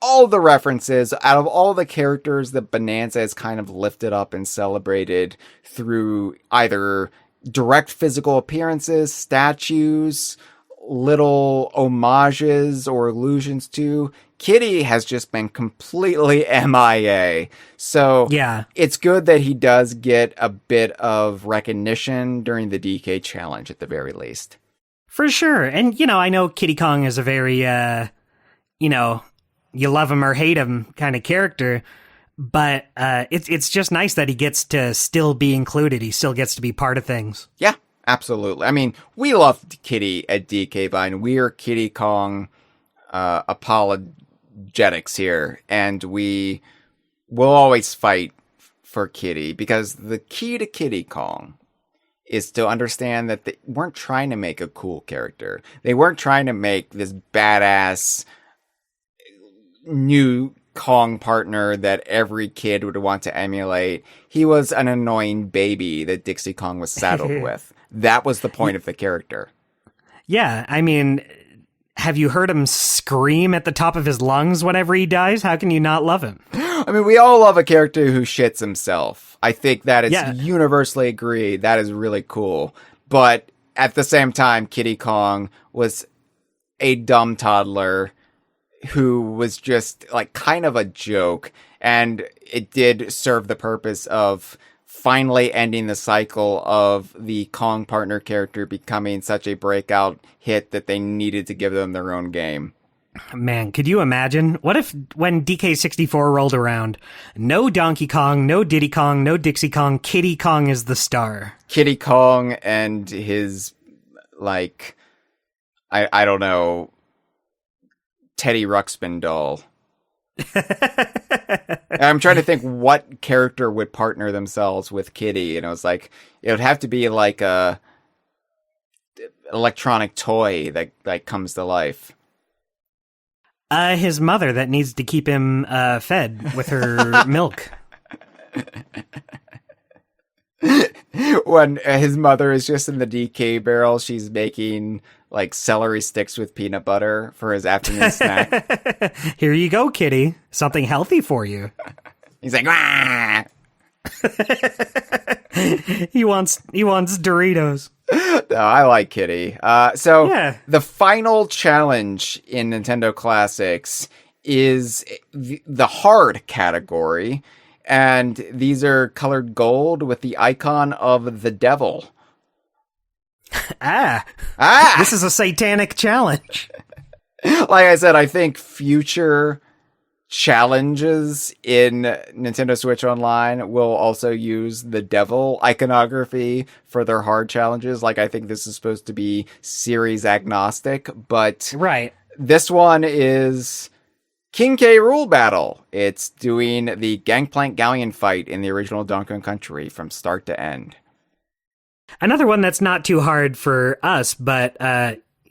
all the references, out of all the characters that Bananza has kind of lifted up and celebrated through either direct physical appearances, statues, little homages or allusions to, Kitty has just been completely MIA. So yeah, it's good that he does get a bit of recognition during the DK challenge at the very least. For sure. And, I know Kitty Kong is a very, you love him or hate him kind of character, but it's just nice that he gets to still be included. He still gets to be part of things. Yeah, absolutely. I mean, we love Kitty at DK Vine. We're Kitty Kong apologetics here, and we will always fight for Kitty, because the key to Kitty Kong is to understand that they weren't trying to make a cool character. They weren't trying to make this badass new Kong partner that every kid would want to emulate. He was an annoying baby that Dixie Kong was saddled with. That was the point of the character. Yeah, I mean, have you heard him scream at the top of his lungs whenever he dies? How can you not love him? I mean, we all love a character who shits himself. I think that it's universally agreed. That is really cool. But at the same time, Kitty Kong was a dumb toddler who was just like kind of a joke. And it did serve the purpose of finally ending the cycle of the Kong partner character becoming such a breakout hit that they needed to give them their own game. Man, could you imagine? What if when DK64 rolled around, no Donkey Kong, no Diddy Kong, no Dixie Kong, Kitty Kong is the star? Kitty Kong and his, like, I don't know, Teddy Ruxpin doll. I'm trying to think what character would partner themselves with Kitty, and it was like, it would have to be like a electronic toy that comes to life. His mother that needs to keep him fed with her milk. When his mother is just in the DK barrel, she's making like celery sticks with peanut butter for his afternoon snack. Here you go, kitty. Something healthy for you. He's like, "Wah!" He wants Doritos. No, I like Kitty. So Yeah. the final challenge in Nintendo Classics is the hard category. And these are colored gold with the icon of the devil. Ah! This is a satanic challenge. Like I said, I think future challenges in Nintendo Switch Online will also use the devil iconography for their hard challenges. Like, I think this is supposed to be series agnostic, but Right. this one is King K. Rool Battle. It's doing the Gangplank Galleon fight in the original Donkey Kong Country from start to end. Another one that's not too hard for us, but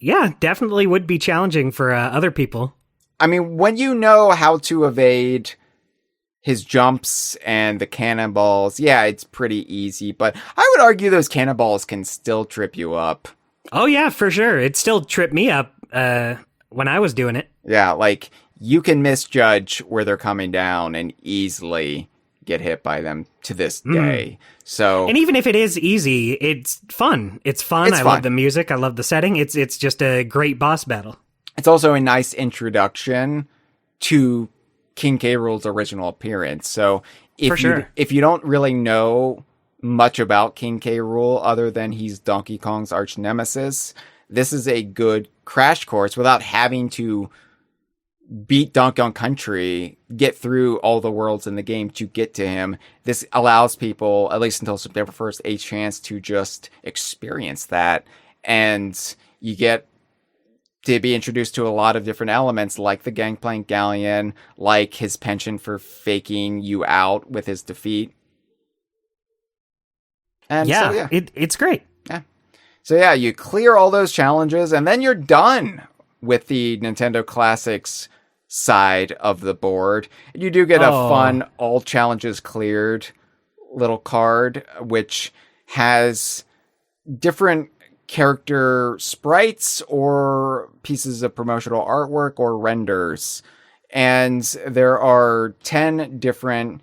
yeah, definitely would be challenging for other people. I mean, when you know how to evade his jumps and the cannonballs, yeah, it's pretty easy. But I would argue those cannonballs can still trip you up. Oh yeah, for sure. It still tripped me up when I was doing it. Yeah, like, you can misjudge where they're coming down and easily get hit by them to this day. So, And even if it is easy, it's fun. It's fun. It's I fun. love the music. I love the setting. It's just a great boss battle. it's also a nice introduction to King K. Rool's original appearance. So if you don't really know much about King K. Rool other than he's Donkey Kong's arch nemesis, this is a good crash course without having to beat Donkey Kong Country, get through all the worlds in the game to get to him. This allows people, at least until September 1st, a chance to just experience that. And you get to be introduced to a lot of different elements, like the Gangplank Galleon, like his penchant for faking you out with his defeat. And Yeah, it's great. So yeah, you clear all those challenges, and then you're done with the Nintendo Classics side of the board. You do get a fun all challenges cleared little card, which has different character sprites or pieces of promotional artwork or renders. And there are 10 different,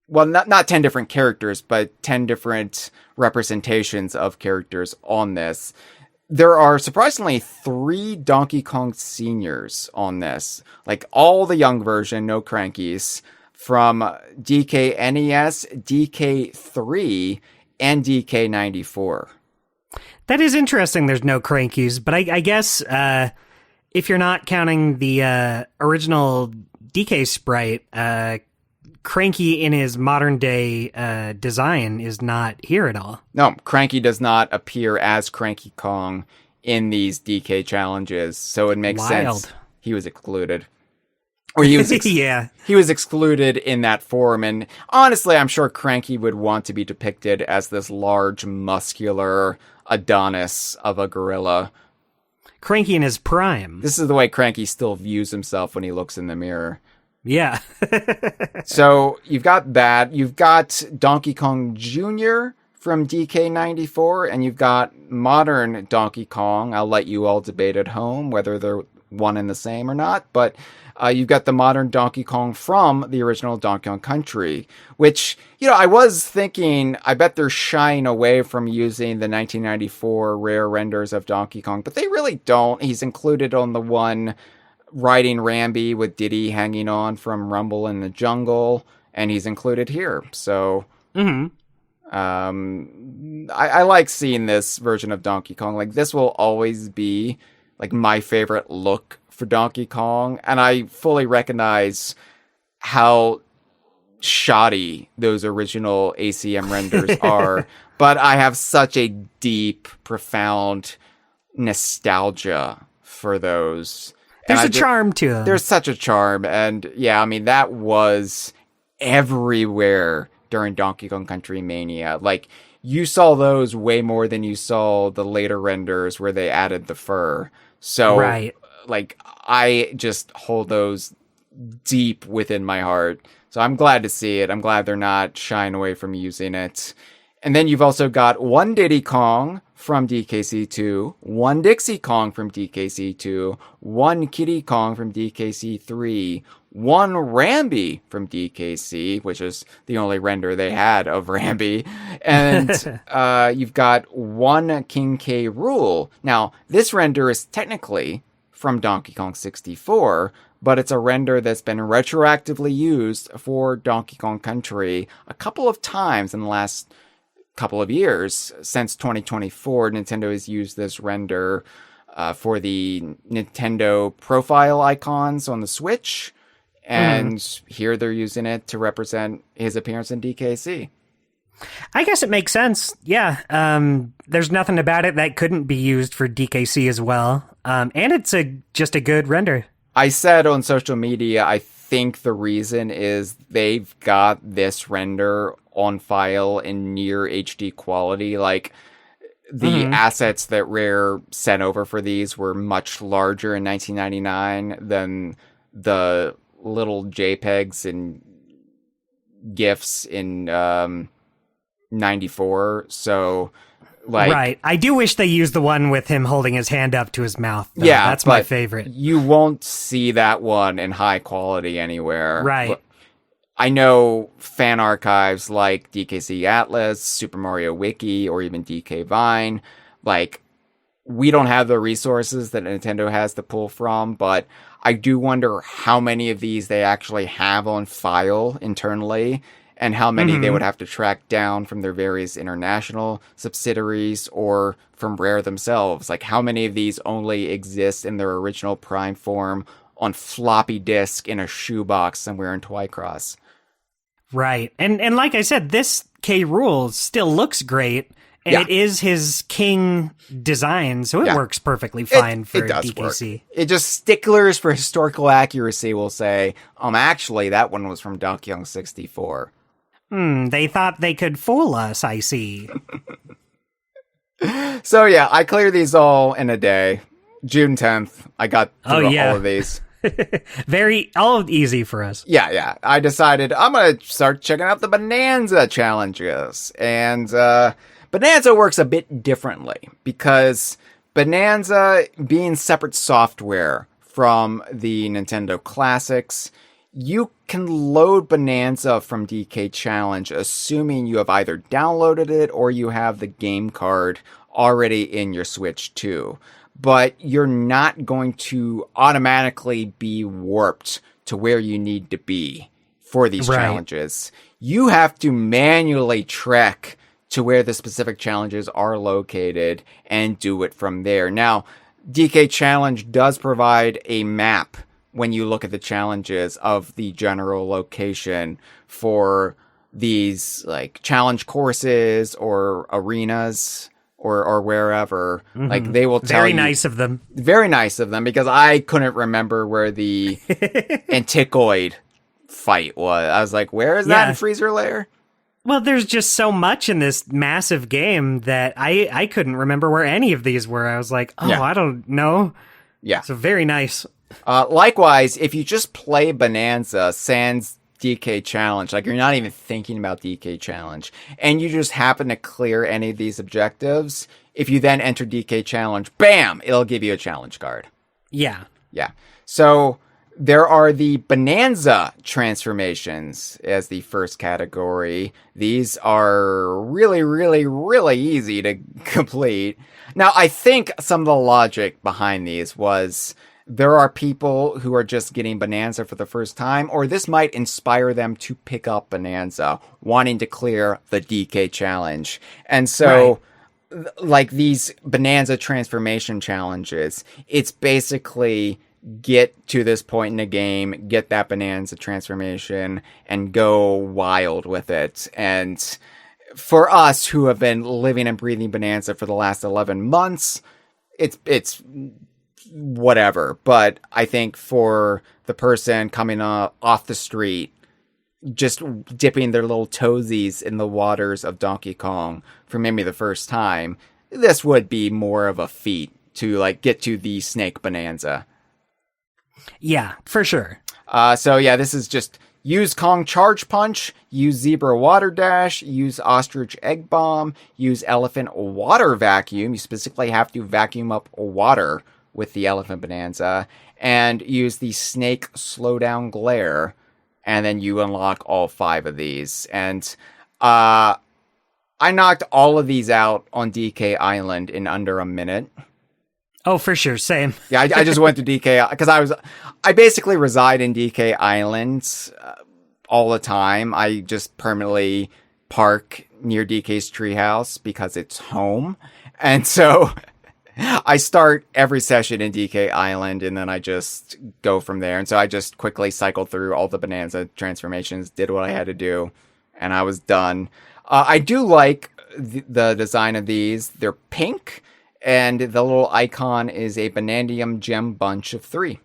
well, not 10 different characters, but 10 different representations of characters on this. There are surprisingly 3 Donkey Kong seniors on this. Like, all the young version, no crankies, from DK NES, DK3, and DK94. That is interesting. There's no crankies, but I guess if you're not counting the original DK sprite, Cranky in his modern day design is not here at all. No, Cranky does not appear as Cranky Kong in these DK challenges, so it makes sense he was excluded. Or he was he was excluded in that form, and honestly, I'm sure Cranky would want to be depicted as this large, muscular Adonis of a gorilla. Cranky in his prime. This is the way Cranky still views himself when he looks in the mirror. Yeah. So you've got that. You've got Donkey Kong Jr. from DK94, and you've got modern Donkey Kong. I'll let you all debate at home whether they're one and the same or not, but you've got the modern Donkey Kong from the original Donkey Kong Country, which, you know, I was thinking, I bet they're shying away from using the 1994 rare renders of Donkey Kong, but they really don't. He's included on the one riding Rambi with Diddy hanging on from Rumble in the Jungle, and he's included here. So, I like seeing this version of Donkey Kong. Like, this will always be like my favorite look for Donkey Kong, and I fully recognize how shoddy those original ACM renders are, but I have such a deep, profound nostalgia for those. There's a charm to them. There's such a charm, and yeah, I mean, that was everywhere during Donkey Kong Country Mania. Like, you saw those way more than you saw the later renders where they added the fur. So, right. like, I just hold those deep within my heart. So I'm glad to see it. I'm glad they're not shying away from using it. And then you've also got one Diddy Kong from DKC2, one Dixie Kong from DKC2, one Kiddy Kong from DKC3, one Rambi from DKC, which is the only render they had of Rambi, and you've got one King K. Rool. Now, this render is technically from Donkey Kong 64, but it's a render that's been retroactively used for Donkey Kong Country a couple of times in the last couple of years. Since 2024, Nintendo has used this render for the Nintendo profile icons on the Switch, and here they're using it to represent his appearance in DKC. I guess it makes sense. Yeah. There's nothing about it that couldn't be used for DKC as well. And it's just a good render. I said on social media, I think the reason is they've got this render on file in near HD quality. Like, the assets that Rare sent over for these were much larger in 1999 than the little JPEGs and GIFs in 94. So, like, right. I do wish they used the one with him holding his hand up to his mouth, though. Yeah, that's my favorite. You won't see that one in high quality anywhere. Right. But I know fan archives like DKC Atlas, Super Mario Wiki, or even DK Vine, like, we don't have the resources that Nintendo has to pull from, but I do wonder how many of these they actually have on file internally, and how many they would have to track down from their various international subsidiaries or from Rare themselves. Like, how many of these only exist in their original Prime form on floppy disk in a shoebox somewhere in Twycross? Right. And like I said, this K. Rool still looks great, and it is his King design, so it works perfectly fine for DKC. Work. It just, sticklers for historical accuracy will say, actually, that one was from Donkey Kong 64. They thought they could fool us, I see. So yeah, I cleared these all in a day. June 10th, I got through all of these. All easy for us. Yeah. I decided I'm going to start checking out the Bananza challenges. And Bananza works a bit differently, because Bananza, being separate software from the Nintendo Classics, you can load Bananza from DK Challenge, assuming you have either downloaded it or you have the game card already in your Switch 2. But you're not going to automatically be warped to where you need to be for these challenges. You have to manually trek to where the specific challenges are located and do it from there. Now, DK Challenge does provide a map when you look at the challenges of the general location for these, like, challenge courses or arenas or wherever. Like, they will tell you. Very nice of them. Very nice of them, because I couldn't remember where the Anticoid fight was. I was like, where is that in Freezer Lair? Well, there's just so much in this massive game that I couldn't remember where any of these were. I was like, I don't know. Yeah. So very nice. Likewise, if you just play Bananza sans DK Challenge, like, you're not even thinking about DK Challenge, and you just happen to clear any of these objectives, if you then enter DK Challenge, bam, it'll give you a challenge card. Yeah. So there are the Bananza transformations as the first category. These are really, really, really easy to complete. Now, I think some of the logic behind these was, there are people who are just getting Bananza for the first time, or this might inspire them to pick up Bananza, wanting to clear the DK Challenge. And so, like, these Bananza transformation challenges, it's basically get to this point in the game, get that Bananza transformation, and go wild with it. And for us who have been living and breathing Bananza for the last 11 months, it's whatever. But I think for the person coming off the street, just dipping their little toesies in the waters of Donkey Kong for maybe the first time, this would be more of a feat to, like, get to the Snake Bananza. Yeah, for sure. So yeah, this is just use Kong Charge Punch, use Zebra Water Dash, use Ostrich Egg Bomb, use Elephant Water Vacuum. You specifically have to vacuum up water with the Elephant Bananza, and use the Snake Slowdown Glare, and then you unlock all 5 of these. And I knocked all of these out on DK Island in under a minute. Oh, for sure. Same. Yeah, I just went to DK because I basically reside in DK Island all the time. I just permanently park near DK's treehouse because it's home. And so I start every session in DK Island and then I just go from there. And so I just quickly cycled through all the Bananza transformations, did what I had to do, and I was done. I do like the design of these. They're pink. And the little icon is a Banandium Gem Bunch of 3.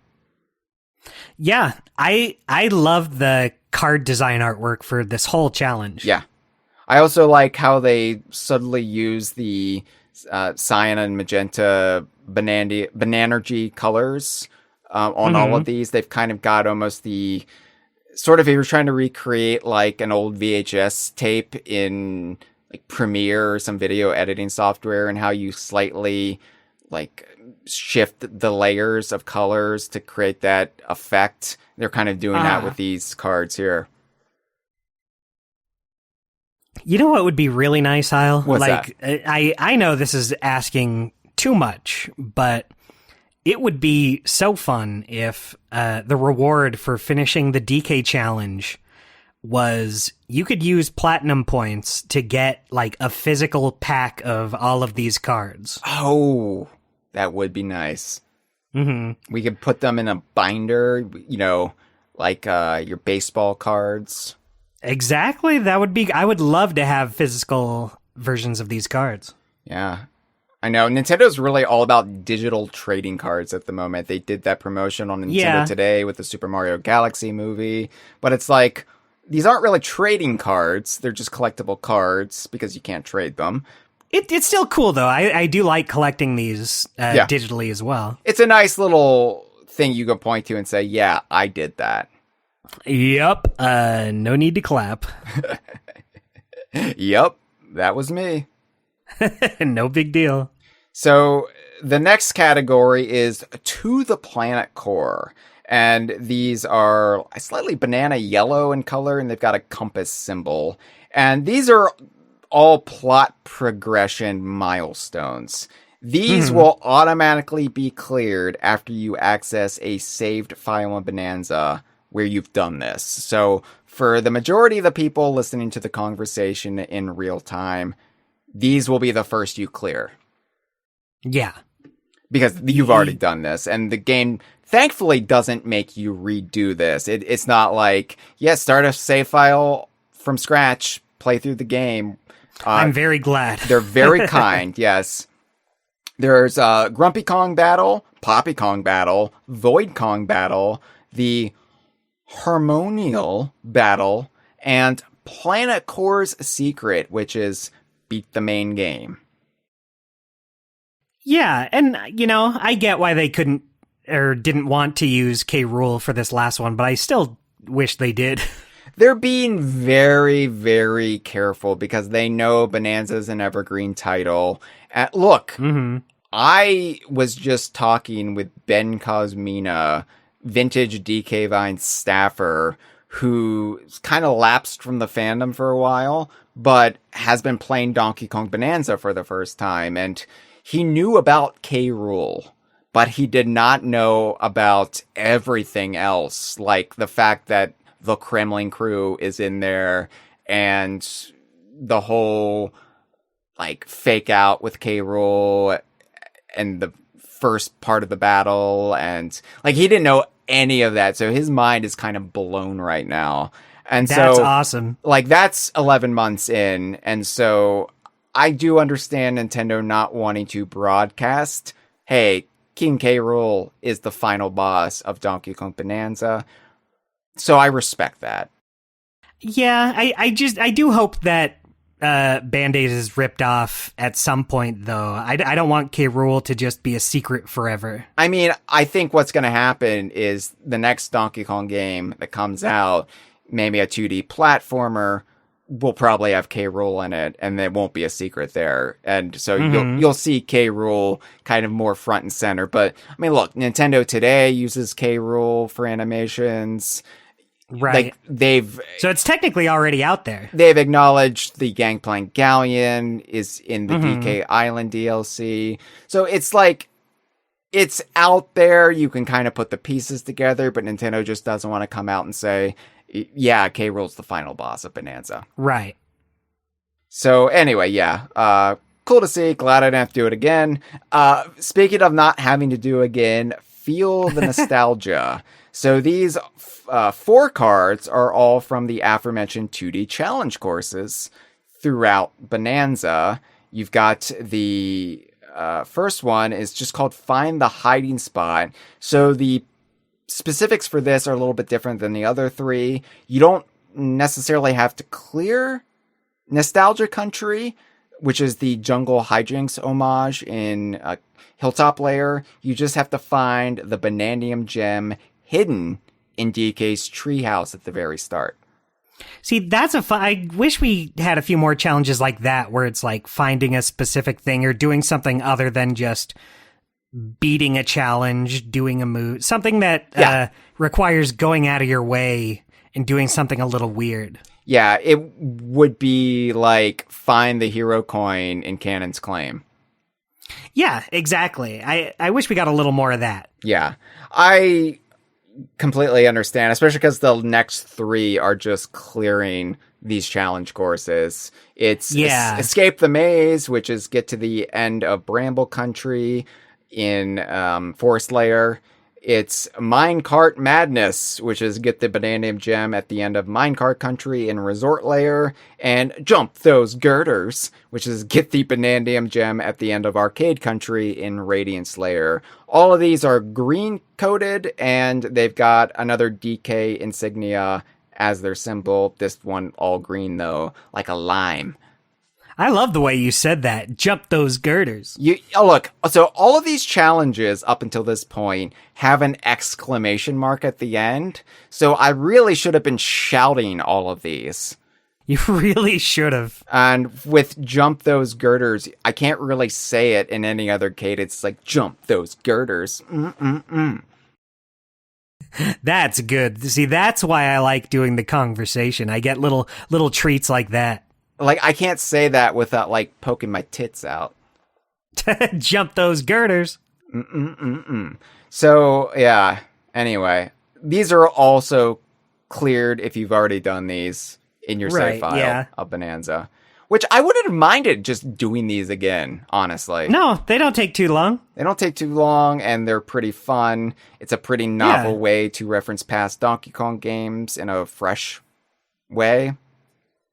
Yeah, I love the card design artwork for this whole challenge. Yeah. I also like how they subtly use the cyan and magenta Bananergy colors on all of these. They've kind of got almost the... Sort of, if you're trying to recreate like an old VHS tape in... like Premiere or some video editing software, and how you slightly like shift the layers of colors to create that effect. They're kind of doing that with these cards here. You know what would be really nice, Hyle? What's like that? I know this is asking too much, but it would be so fun if the reward for finishing the DK challenge was you could use platinum points to get like a physical pack of all of these cards. Oh, that would be nice. Mm-hmm. We could put them in a binder, you know, like your baseball cards. Exactly. That would be... I would love to have physical versions of these cards. Yeah. I know. Nintendo's really all about digital trading cards at the moment. They did that promotion on Nintendo Today with the Super Mario Galaxy movie. But it's like... These aren't really trading cards. They're just collectible cards because you can't trade them. It's still cool, though. I do like collecting these digitally as well. It's a nice little thing you can point to and say, yeah, I did that. Yup. No need to clap. Yup. That was me. No big deal. So the next category is To the Planet Core. And these are slightly banana yellow in color, and they've got a compass symbol. And these are all plot progression milestones. These will automatically be cleared after you access a saved file in Bananza where you've done this. So for the majority of the people listening to the conversation in real time, these will be the first you clear. Yeah. Because you've already done this, and the game thankfully doesn't make you redo this. It's not like, start a save file from scratch, play through the game. I'm very glad. They're very kind, yes. There's Grumpy Kong Battle, Poppy Kong Battle, Void Kong Battle, the Harmonial Battle, and Planet Core's Secret, which is beat the main game. Yeah, and, you know, I get why they couldn't or didn't want to use K. Rool for this last one, but I still wish they did. They're being very, very careful because they know Bananza's an evergreen title. Look, I was just talking with Ben Cosmina, vintage DK Vine staffer, who kind of lapsed from the fandom for a while, but has been playing Donkey Kong Bananza for the first time, and he knew about K. Rool, but he did not know about everything else, like the fact that the Kremlin crew is in there, and the whole, like, fake out with K. Rool, and the first part of the battle, and, like, he didn't know any of that, so his mind is kind of blown right now. And that's so, awesome. Like, that's 11 months in, and so I do understand Nintendo not wanting to broadcast, hey, King K. Rool is the final boss of Donkey Kong Bananza. So I respect that. Yeah, I do hope that Band-Aid is ripped off at some point, though. I don't want K. Rool to just be a secret forever. I mean, I think what's going to happen is the next Donkey Kong game that comes out, maybe a 2D platformer, will probably have K. Rool in it, and it won't be a secret there. And so you'll see K. Rool kind of more front and center. But, I mean, look, Nintendo today uses K. Rool for animations. Right. Like, so it's technically already out there. They've acknowledged the Gangplank Galleon is in the DK Island DLC. So it's like, it's out there. You can kind of put the pieces together, but Nintendo just doesn't want to come out and say, yeah, K. Rool's the final boss of Bananza. Right. So anyway, yeah. Cool to see. Glad I didn't have to do it again. Speaking of not having to do again, feel the nostalgia. So these 4 cards are all from the aforementioned 2D challenge courses throughout Bananza. You've got the first one is just called Find the Hiding Spot. So the specifics for this are a little bit different than the other 3. You don't necessarily have to clear Nostalgia Country, which is the jungle hijinks homage in Hilltop Layer. You just have to find the Bananium Gem hidden in DK's treehouse at the very start. See, that's I wish we had a few more challenges like that, where it's like finding a specific thing or doing something other than just beating a challenge, doing a move, something that requires going out of your way and doing something a little weird. Yeah, it would be like find the hero coin in Cannon's Claim. Yeah, exactly. I wish we got a little more of that. Yeah, I completely understand, especially because the next 3 are just clearing these challenge courses. It's Escape the Maze, which is get to the end of Bramble Country in Forest Layer. It's Minecart Madness, which is get the Bananium Gem at the end of Minecart Country in Resort Layer, and Jump Those Girders, which is get the Bananium Gem at the end of Arcade Country in Radiance Layer. All of these are green-coded, and they've got another DK insignia as their symbol. This one all green, though, like a lime. I love the way you said that. Jump those girders. Look, so all of these challenges up until this point have an exclamation mark at the end. So I really should have been shouting all of these. You really should have. And with Jump Those Girders, I can't really say it in any other cadence. It's like, Jump Those Girders. That's good. See, that's why I like doing the Kongversation. I get little treats like that. Like, I can't say that without, like, poking my tits out. Jump those girders. So, yeah. Anyway, these are also cleared if you've already done these in your save file of Bananza. Which I wouldn't have minded just doing these again, honestly. No, they don't take too long. They don't take too long, and they're pretty fun. It's a pretty novel way to reference past Donkey Kong games in a fresh way.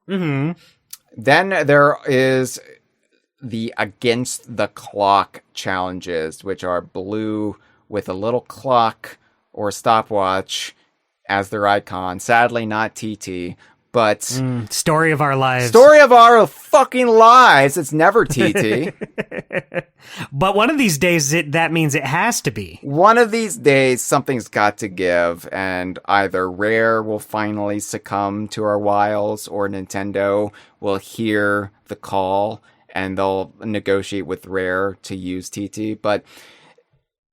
Mm-hmm. Then there is the Against the Clock challenges, which are blue with a little clock or stopwatch as their icon. Sadly, not TT, but... story of our lives. Story of our fucking lives. It's never TT. But one of these days, that means it has to be. One of these days, something's got to give, and either Rare will finally succumb to our wiles, or Nintendo will hear the call, and they'll negotiate with Rare to use TT. But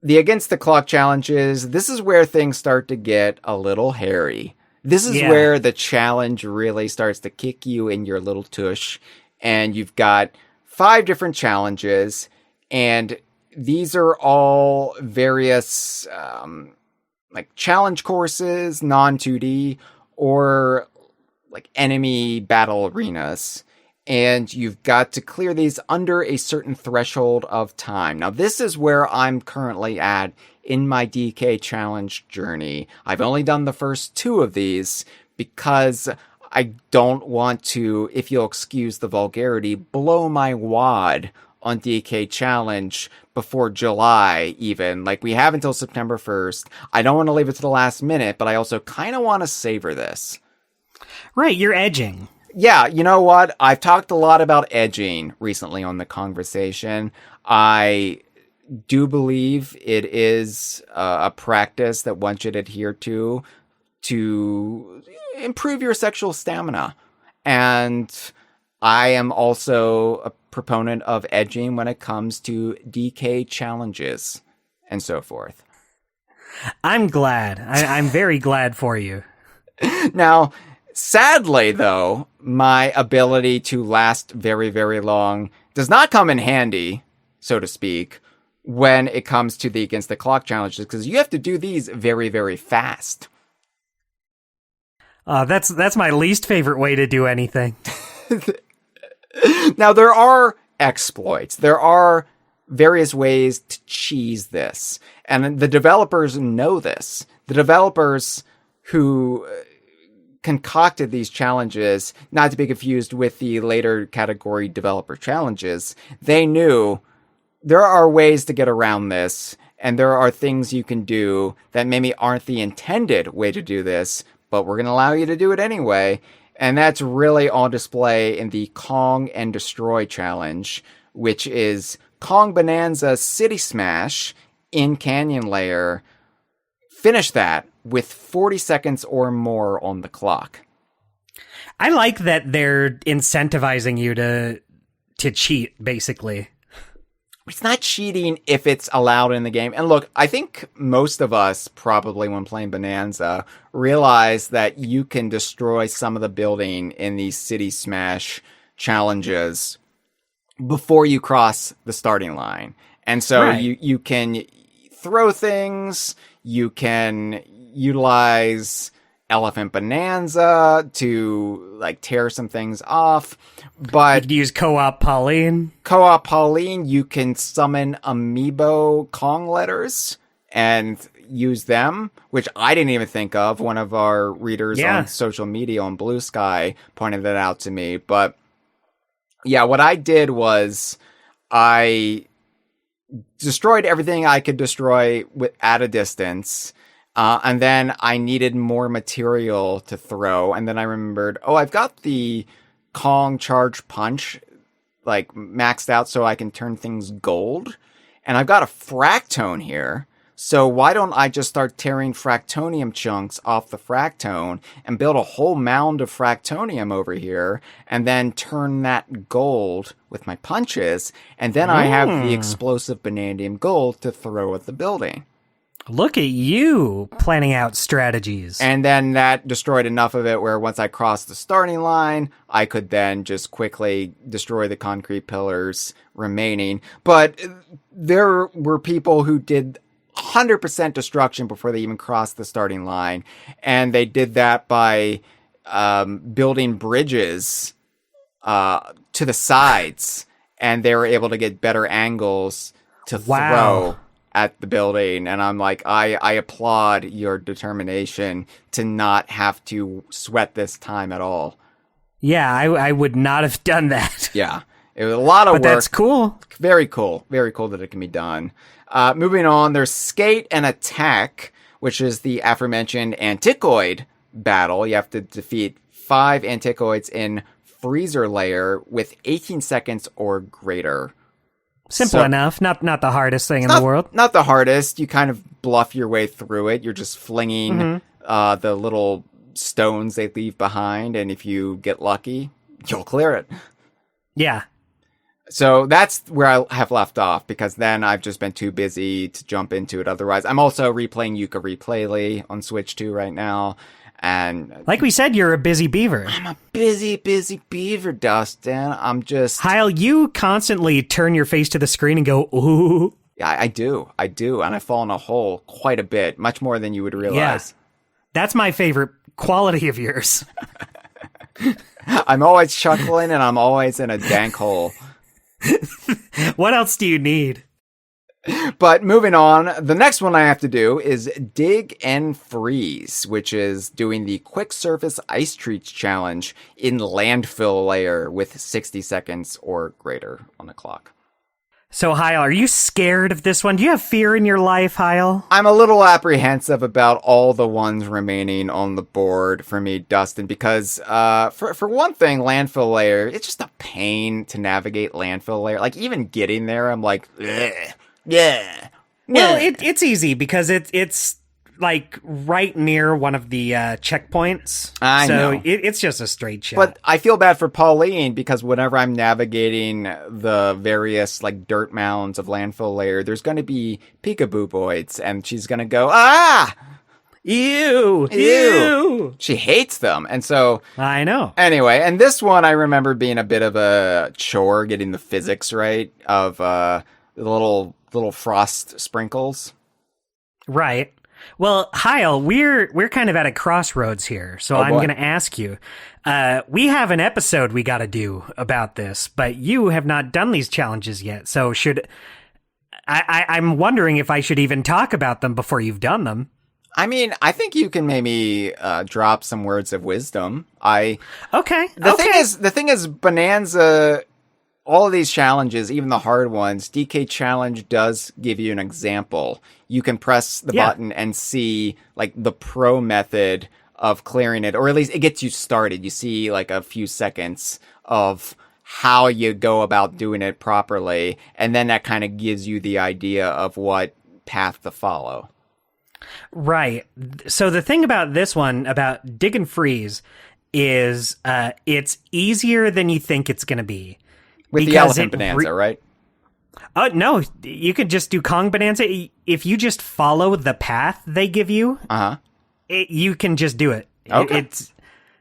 the Against the Clock challenges, this is where things start to get a little hairy. This is where the challenge really starts to kick you in your little tush, and you've got 5 different challenges, and these are all various like challenge courses, non-2D, or like enemy battle arenas. And you've got to clear these under a certain threshold of time. Now, this is where I'm currently at in my DK challenge journey. I've only done the first 2 of these because I don't want to, if you'll excuse the vulgarity, blow my wad on DK challenge before July even. Like, we have until September 1st. I don't want to leave it to the last minute, but I also kind of want to savor this. Right, you're edging. Yeah, you know what? I've talked a lot about edging recently on the Kongversation. I do believe it is a practice that one should adhere to improve your sexual stamina. And I am also a proponent of edging when it comes to DK challenges and so forth. I'm glad. I'm very glad for you. Now, sadly, though, my ability to last very, very long does not come in handy, so to speak, when it comes to the against the clock challenges, because you have to do these very, very fast. That's my least favorite way to do anything. Now, there are exploits. There are various ways to cheese this. And the developers know this. The developers who concocted these challenges, not to be confused with the later category developer challenges, they knew there are ways to get around this, and there are things you can do that maybe aren't the intended way to do this, but we're going to allow you to do it anyway. And that's really on display in the Kong and Destroy challenge, which is Kong Bananza City Smash in Canyon Layer. Finish that with 40 seconds or more on the clock. I like that they're incentivizing you to cheat, basically. It's not cheating if it's allowed in the game. And look, I think most of us probably when playing Bananza realize that you can destroy some of the building in these City Smash challenges before you cross the starting line. And so Right. you can throw things, you can utilize Elephant Bananza to like tear some things off, but You could use co-op Pauline. Co-op Pauline, you can summon amiibo Kong letters and use them, which I didn't even think of. One of our readers Yeah. on social media on Blue Sky pointed that out to me. But yeah, what I did was I destroyed everything I could destroy at a distance. And then I needed more material to throw. And then I remembered, oh, I've got the Kong Charge Punch like maxed out so I can turn things gold. And I've got a Fractone here. So why don't I just start tearing Fractonium chunks off the Fractone and build a whole mound of Fractonium over here and then turn that gold with my punches. And then I have the explosive Banandium gold to throw at the building. Look at you planning out strategies. And then that destroyed enough of it where once I crossed the starting line, I could then just quickly destroy the concrete pillars remaining. But there were people who did 100% destruction before they even crossed the starting line. And they did that by building bridges to the sides. And they were able to get better angles to throw at the building. And I'm like, I applaud your determination to not have to sweat this time at all. Yeah, I would not have done that. Yeah, it was a lot of work. But that's cool. Very cool that it can be done. Moving on, there's Skate and Attack, which is the aforementioned Anticoid battle. You have to defeat 5 Anticoids in Freezer Layer with 18 seconds or greater. Simple enough. Not the hardest thing in the world. Not the hardest. You kind of bluff your way through it. You're just flinging the little stones they leave behind, and if you get lucky, you'll clear it. Yeah. So that's where I have left off, because then I've just been too busy to jump into it otherwise. I'm also replaying Yuka Replayly on Switch 2 right now. And like we said, you're a busy beaver. I'm a busy beaver, Dustin. I'm just... Hyle, you constantly turn your face to the screen and go, ooh. Yeah, I do. And I fall in a hole quite a bit, much more than you would realize. Yeah. That's my favorite quality of yours. I'm always chuckling and I'm always in a dank hole. What else do you need? But moving on, the next one I have to do is Dig and Freeze, which is doing the Quick Surface Ice Treats Challenge in Landfill Layer with 60 seconds or greater on the clock. So, Hyle, are you scared of this one? Do you have fear in your life, Hyle? I'm a little apprehensive about all the ones remaining on the board for me, Dustin, because for one thing, landfill layer, it's just a pain to navigate landfill layer. Like, even getting there, I'm like, ugh, yeah. Well, it's easy because it's like right near one of the checkpoints. I know. It's just a straight shot. But I feel bad for Pauline because whenever I'm navigating the various like dirt mounds of landfill layer, there's going to be peekaboo-boids, and she's going to go, ah! Ew! She hates them. And so I know. Anyway, and this one I remember being a bit of a chore getting the physics right of the little frost sprinkles. Right. Well, Hyle, we're kind of at a crossroads here, so I'm going to ask you. We have an episode we got to do about this, but you have not done these challenges yet. So I'm wondering if I should even talk about them before you've done them. I mean, I think you can maybe drop some words of wisdom. Okay. The thing is, Bananza. All of these challenges, even the hard ones, DK Challenge does give you an example. You can press the button and see like the pro method of clearing it, or at least it gets you started. You see like a few seconds of how you go about doing it properly, and then that kind of gives you the idea of what path to follow. Right. So the thing about this one, about dig and freeze, is it's easier than you think it's going to be. With the elephant Bananza, right? No, you could just do Kong Bonanza. If you just follow the path they give you, you can just do it. Okay. It's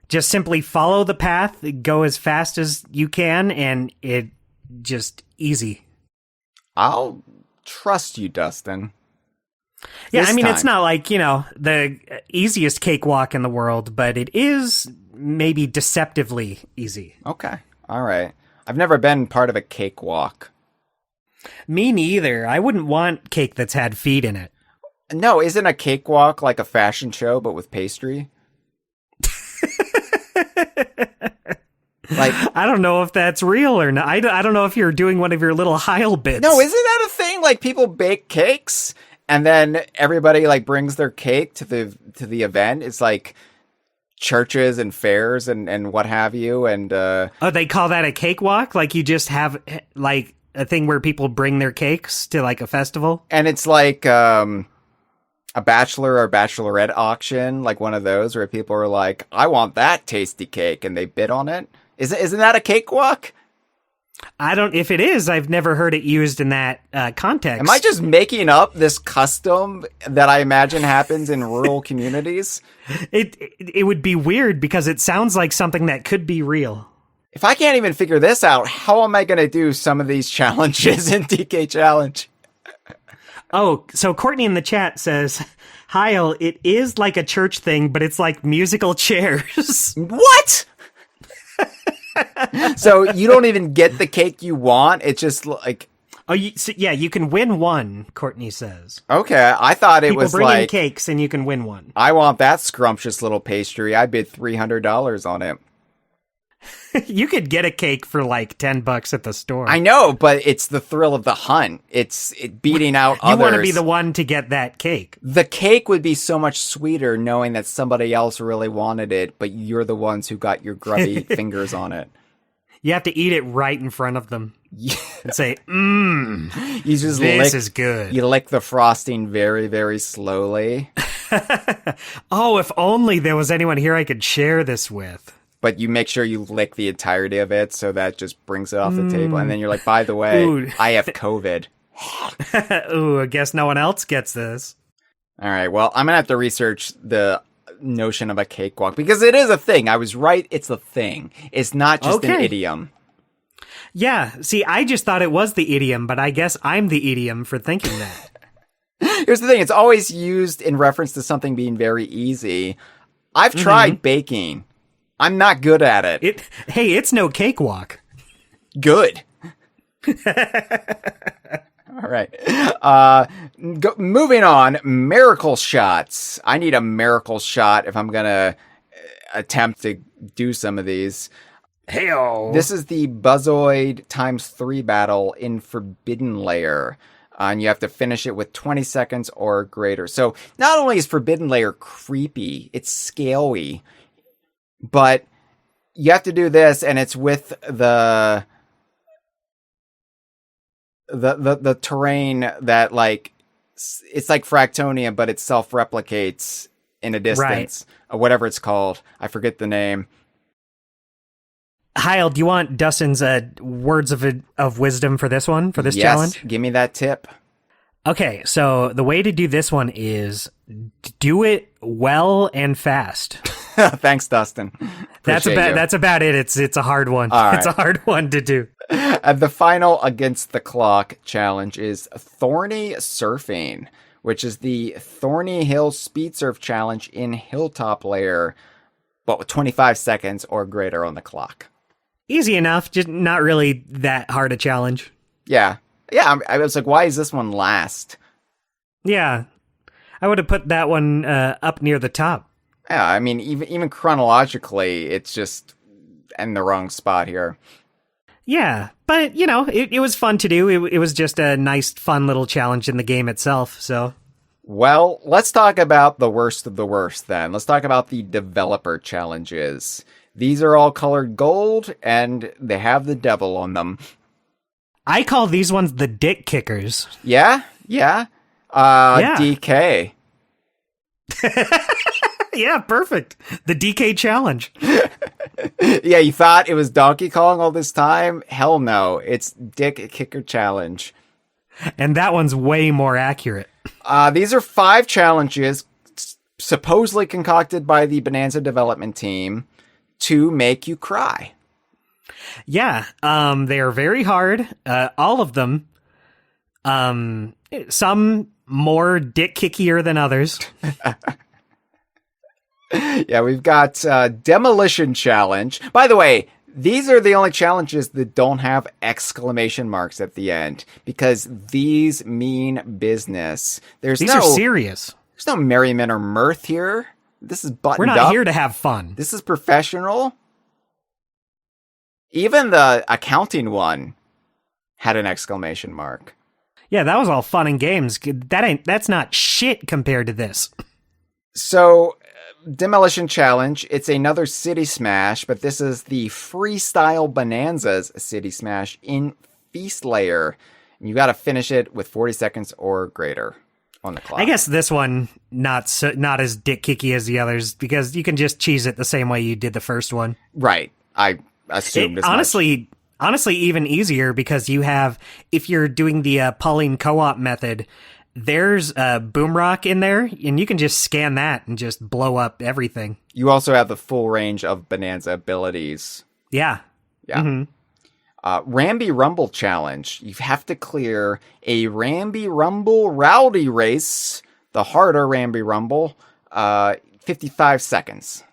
just simply follow the path, go as fast as you can, and it just easy. I'll trust you, Dustin. Yeah, I mean, it's not like, the easiest cakewalk in the world, but it is maybe deceptively easy. Okay. All right. I've never been part of a cakewalk. Me neither. I wouldn't want cake that's had feet in it. No, isn't a cakewalk like a fashion show, but with pastry? Like, I don't know if that's real or not. I don't know if you're doing one of your little Hyle bits. No, isn't that a thing? Like, people bake cakes, and then everybody like brings their cake to the event. It's like churches and fairs and what have you, and they call that a cakewalk? Like you just have like a thing where people bring their cakes to like a festival? And it's like a bachelor or bachelorette auction, like one of those where people are like, I want that tasty cake, and they bid on it. Isn't that a cakewalk? If it is, I've never heard it used in that context. Am I just making up this custom that I imagine happens in rural communities? It would be weird because it sounds like something that could be real. If I can't even figure this out, how am I going to do some of these challenges in DK Challenge? Oh, so Courtney in the chat says, Hyle, it is like a church thing, but it's like musical chairs. What? So you don't even get the cake you want? It's just like... Oh, you can win one, Courtney says. Okay, I thought it People was bring like... in cakes and you can win one. I want that scrumptious little pastry. I bid $300 on it. You could get a cake for like $10 at the store. I know, but it's the thrill of the hunt. It's beating out others. You want to be the one to get that cake. The cake would be so much sweeter knowing that somebody else really wanted it, but you're the ones who got your grubby fingers on it. You have to eat it right in front of them and say, You just this is good. You lick the frosting very, very slowly. Oh, if only there was anyone here I could share this with. But you make sure you lick the entirety of it, so that just brings it off the table. And then you're like, by the way, Ooh. I have COVID. Ooh, I guess no one else gets this. All right, well, I'm going to have to research the notion of a cakewalk, because it is a thing. I was right, it's a thing. It's not just an idiom. Yeah, see, I just thought it was the idiom, but I guess I'm the idiom for thinking that. Here's the thing, it's always used in reference to something being very easy. I've tried baking. I'm not good at it. Hey, it's no cakewalk. Good. All right. Moving on. Miracle shots. I need a miracle shot if I'm going to attempt to do some of these. Hey-o. This is the Buzzoid ×3 battle in Forbidden Layer. And you have to finish it with 20 seconds or greater. So not only is Forbidden Layer creepy, it's scaly, but you have to do this, and it's with the terrain that, like, it's like Fractonia, but it self-replicates in a distance, or whatever it's called. I forget the name. Hyle, do you want Dustin's words of wisdom for this one, for this challenge? Give me that tip. Okay, so the way to do this one is do it well and fast. Thanks, Dustin. That's about it. It's a hard one. All right. It's a hard one to do. The final Against the Clock challenge is Thorny Surfing, which is the Thorny Hill Speed Surf challenge in Hilltop Layer, but with 25 seconds or greater on the clock. Easy enough, just not really that hard a challenge. Yeah. I was like, why is this one last? Yeah, I would have put that one up near the top. Yeah, I mean, even chronologically, it's just in the wrong spot here. Yeah, but, you know, it was fun to do. It was just a nice, fun little challenge in the game itself, so... Well, let's talk about the worst of the worst, then. Let's talk about the developer challenges. These are all colored gold, and they have the devil on them. I call these ones the dick kickers. Yeah? Yeah. DK. Yeah, perfect. The DK challenge. Yeah, you thought it was Donkey Kong all this time? Hell no. It's Dick Kicker Challenge. And that one's way more accurate. These are 5 challenges supposedly concocted by the Bananza development team to make you cry. Yeah, they are very hard. All of them. Some more dick kickier than others. Yeah, we've got Demolition Challenge. By the way, these are the only challenges that don't have exclamation marks at the end, because these mean business. These are serious. There's no merriment or mirth here. This is buttoned up. We're not here to have fun. This is professional. Even the accounting one had an exclamation mark. Yeah, that was all fun and games. That's not shit compared to this. So, Demolition Challenge, it's another City Smash, but this is the Freestyle Bananza's City Smash in Feast Layer. And you got to finish it with 40 seconds or greater on the clock. I guess this one not as dick kicky as the others, because you can just cheese it the same way you did the first one. Right. I assumed honestly even easier, because you have, if you're doing the Pauline co-op method, there's a boom rock in there, and you can just scan that and just blow up everything. You also have the full range of Bananza abilities. Yeah. Mm-hmm. Ramby Rumble Challenge. You have to clear a Ramby Rumble Rowdy race, the harder Ramby Rumble, 55 seconds.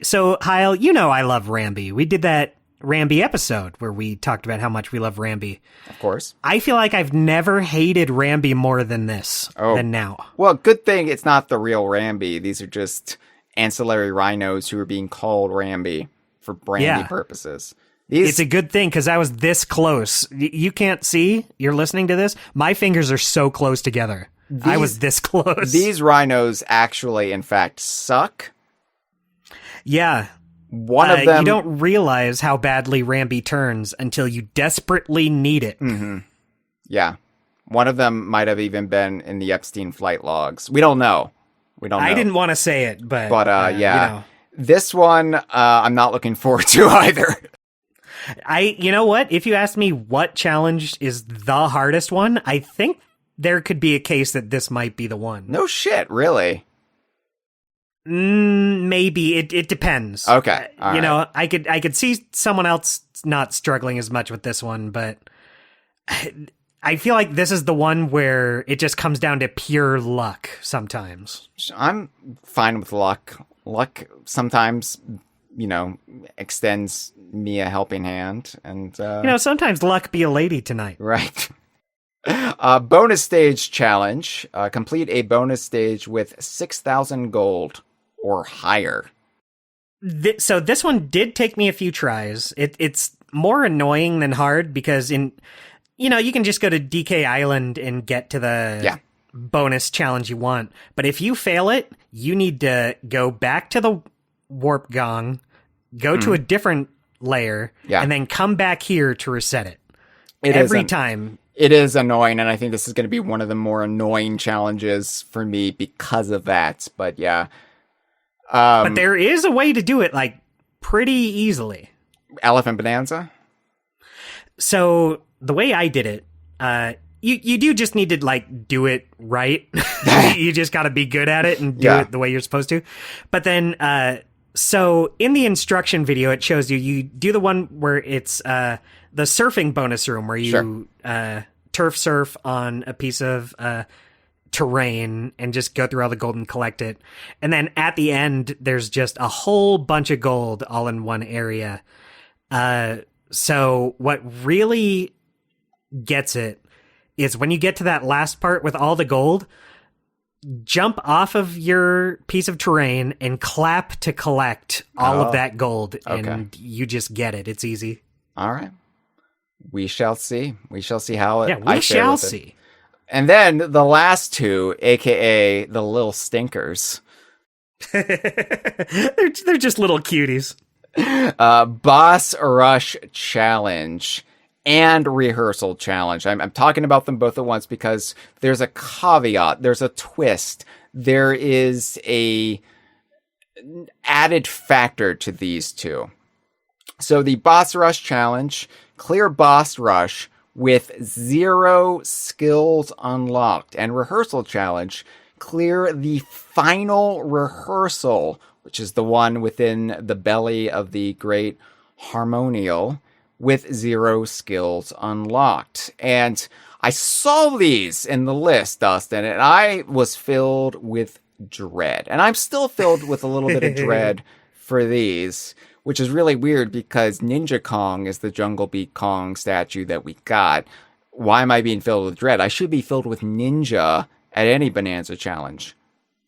So Hyle, you know I love Ramby. We did that Ramby episode where we talked about how much we love Ramby. Of course. I feel like I've never hated Ramby more than than now. Well, good thing it's not the real Ramby. These are just ancillary rhinos who are being called Ramby for brandy purposes. It's a good thing, because I was this close. You can't see. You're listening to this. My fingers are so close together. I was this close. These rhinos actually, in fact, suck. Yeah. One of them... You don't realize how badly Ramby turns until you desperately need it. Mm-hmm. Yeah. One of them might have even been in the Epstein flight logs. We don't know. I didn't want to say it, but yeah. You know. This one, I'm not looking forward to either. You know what? If you ask me what challenge is the hardest one, I think there could be a case that this might be the one. No shit, really? Maybe it depends. Okay, you know, I could see someone else not struggling as much with this one, but I feel like this is the one where it just comes down to pure luck sometimes. I'm fine with luck. Luck sometimes, you know, extends me a helping hand, and you know, sometimes luck be a lady tonight. Right. Bonus stage challenge. Complete a bonus stage with 6,000 gold or higher. So this one did take me a few tries. It's more annoying than hard because you can just go to DK Island and get to the bonus challenge you want. But if you fail it, you need to go back to the warp gong, go to a different layer, and then come back here to reset it. Every time. It is annoying, and I think this is going to be one of the more annoying challenges for me because of that. But yeah. But there is a way to do it, like, pretty easily. Elephant Bonanza? So, the way I did it, you do just need to, like, do it right. You just gotta be good at it and do it the way you're supposed to. But then, so, in the instruction video, it shows you do the one where it's the surfing bonus room, where you turf surf on a piece of terrain and just go through all the gold and collect it. And then at the end, there's just a whole bunch of gold all in one area. So what really gets it is when you get to that last part with all the gold, jump off of your piece of terrain and clap to collect all of that gold. And you just get it. It's easy. All right. We shall see. We shall see how it. Yeah, we shall see. And then the last two, aka the little stinkers. they're just little cuties. Boss Rush Challenge and Rehearsal Challenge. I'm talking about them both at once because there's a caveat, there's a twist, there is a added factor to these two. So the Boss Rush Challenge, clear Boss Rush with 0 skills unlocked, and Rehearsal Challenge, clear the final rehearsal, which is the one within the belly of the Great Harmonial, with 0 skills unlocked. And I saw these in the list, Dustin, and I was filled with dread. And I'm still filled with a little bit of dread for these, which is really weird because Ninja Kong is the Jungle Beat Kong statue that we got. Why am I being filled with dread? I should be filled with ninja at any Bonanza challenge.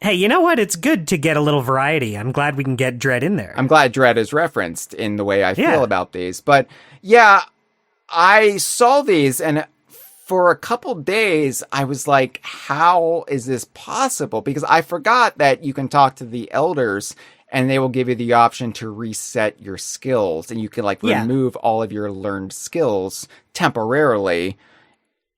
Hey, you know what? It's good to get a little variety. I'm glad we can get dread in there. I'm glad dread is referenced in the way I feel about these. But yeah, I saw these and for a couple days I was like, how is this possible? Because I forgot that you can talk to the elders and they will give you the option to reset your skills. And you can remove all of your learned skills temporarily.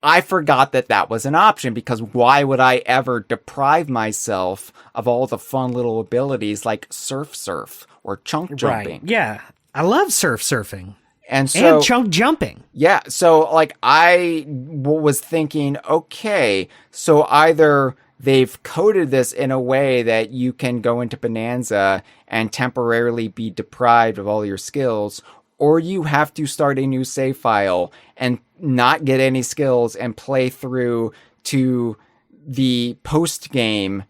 I forgot that was an option because why would I ever deprive myself of all the fun little abilities like surf or chunk jumping? Right. Yeah. I love surfing. And chunk jumping. Yeah. So I was thinking, okay, so either they've coded this in a way that you can go into Bonanza and temporarily be deprived of all your skills, or you have to start a new save file and not get any skills and play through to the post-game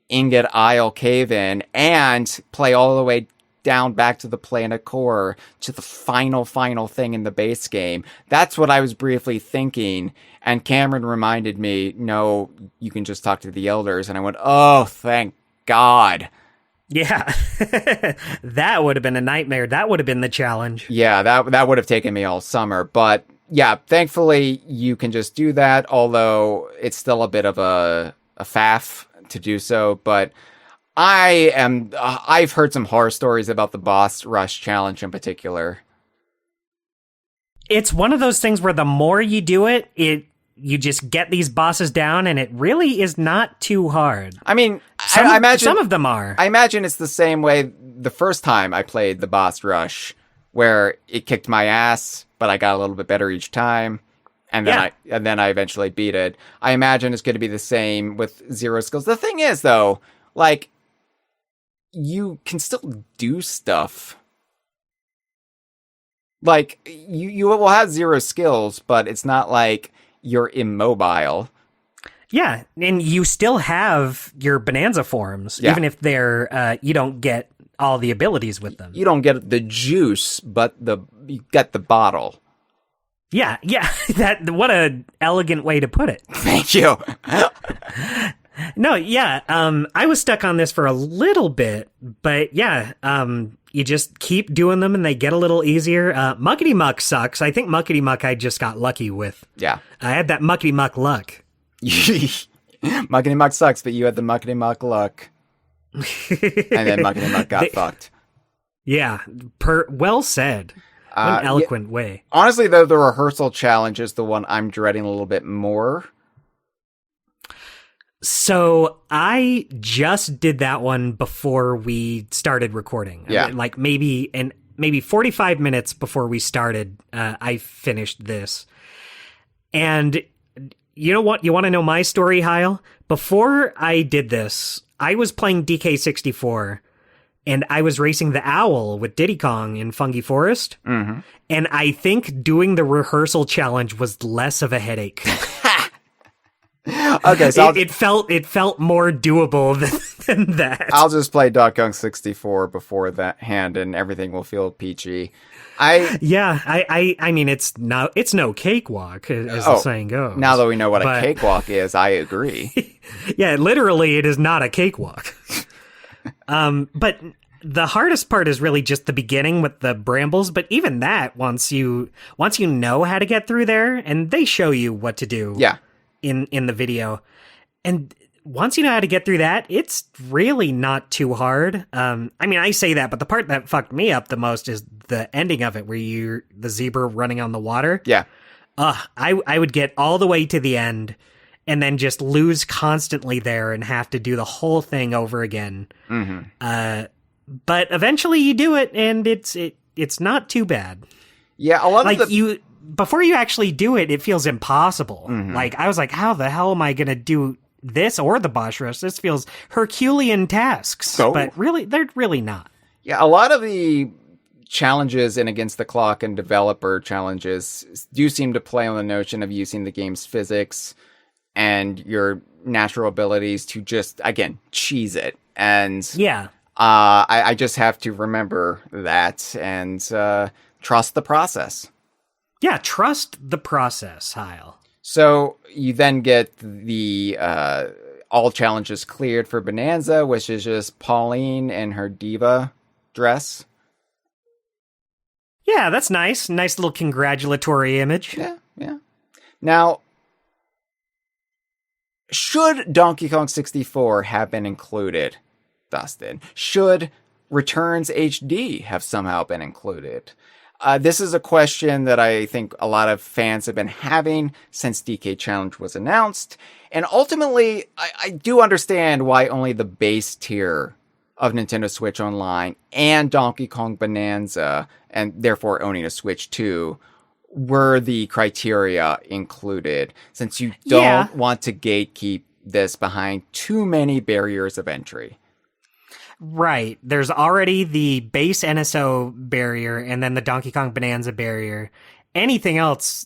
Ingot Isle Cave-In and play all the way down back to the Planet Core to the final thing in the base game. That's what I was briefly thinking. And Cameron reminded me, no, you can just talk to the elders. And I went, oh, thank God. Yeah, that would have been a nightmare. That would have been the challenge. Yeah, that would have taken me all summer. But yeah, thankfully you can just do that, although it's still a bit of a faff to do so. But I've heard some horror stories about the Boss Rush Challenge in particular. It's one of those things where the more you do it, you just get these bosses down, and it really is not too hard. I mean, I imagine some of them are. I imagine it's the same way the first time I played the Boss Rush, where it kicked my ass, but I got a little bit better each time, and then I eventually beat it. I imagine it's going to be the same with 0 skills. The thing is, though, you can still do stuff. You will have 0 skills, but it's not like you're immobile. Yeah, and you still have your Bonanza forms, even if they're you don't get all the abilities with them. You don't get the juice, but you get the bottle. Yeah, what a elegant way to put it. Thank you. No, yeah. I was stuck on this for a little bit, but yeah, you just keep doing them and they get a little easier. Muckety Muck sucks. I think Muckety Muck I just got lucky with. Yeah. I had that Muckety Muck luck. Muckety Muck sucks, but you had the Muckety Muck luck. And then Muckety Muck got fucked. Yeah, well said. What an eloquent way. Honestly, though, the rehearsal challenge is the one I'm dreading a little bit more. So I just did that one before we started recording. Yeah. Like maybe 45 minutes before we started, I finished this. And you know what? You want to know my story, Hyle? Before I did this, I was playing DK64 and I was racing the owl with Diddy Kong in Fungi Forest. Mm-hmm. And I think doing the rehearsal challenge was less of a headache. Okay, so it felt more doable than that. I'll just play Donkey Kong 64 before that hand, and everything will feel peachy. I mean, it's no cakewalk, as the saying goes. Now that we know what a cakewalk is, I agree. Yeah, literally, it is not a cakewalk. But the hardest part is really just the beginning with the brambles. But even that, once you know how to get through there, and they show you what to do. Yeah. In the video, and once you know how to get through that, it's really not too hard. I mean, I say that, but the part that fucked me up the most is the ending of it, where you're the zebra running on the water. Yeah. I would get all the way to the end and then just lose constantly there and have to do the whole thing over again. Mm-hmm. But eventually you do it, and it's not too bad. Yeah, a lot of before you actually do it, it feels impossible. Mm-hmm. Like, I was like, how the hell am I going to do this or the boss rush? This feels Herculean tasks. But really, they're really not. Yeah, a lot of the challenges in Against the Clock and developer challenges do seem to play on the notion of using the game's physics and your natural abilities to just, again, cheese it. And yeah, I just have to remember that and trust the process. Yeah, trust the process, Hyle. So you then get the all challenges cleared for Bananza, which is just Pauline in her diva dress. Yeah, that's nice. Nice little congratulatory image. Yeah. Now, should Donkey Kong 64 have been included, Dustin? Should Returns HD have somehow been included? This is a question that I think a lot of fans have been having since DK Challenge was announced. And ultimately, I do understand why only the base tier of Nintendo Switch Online and Donkey Kong Bonanza, and therefore owning a Switch 2, were the criteria included, since you don't want to gatekeep this behind too many barriers of entry. Right. There's already the base NSO barrier and then the Donkey Kong Bonanza barrier. Anything else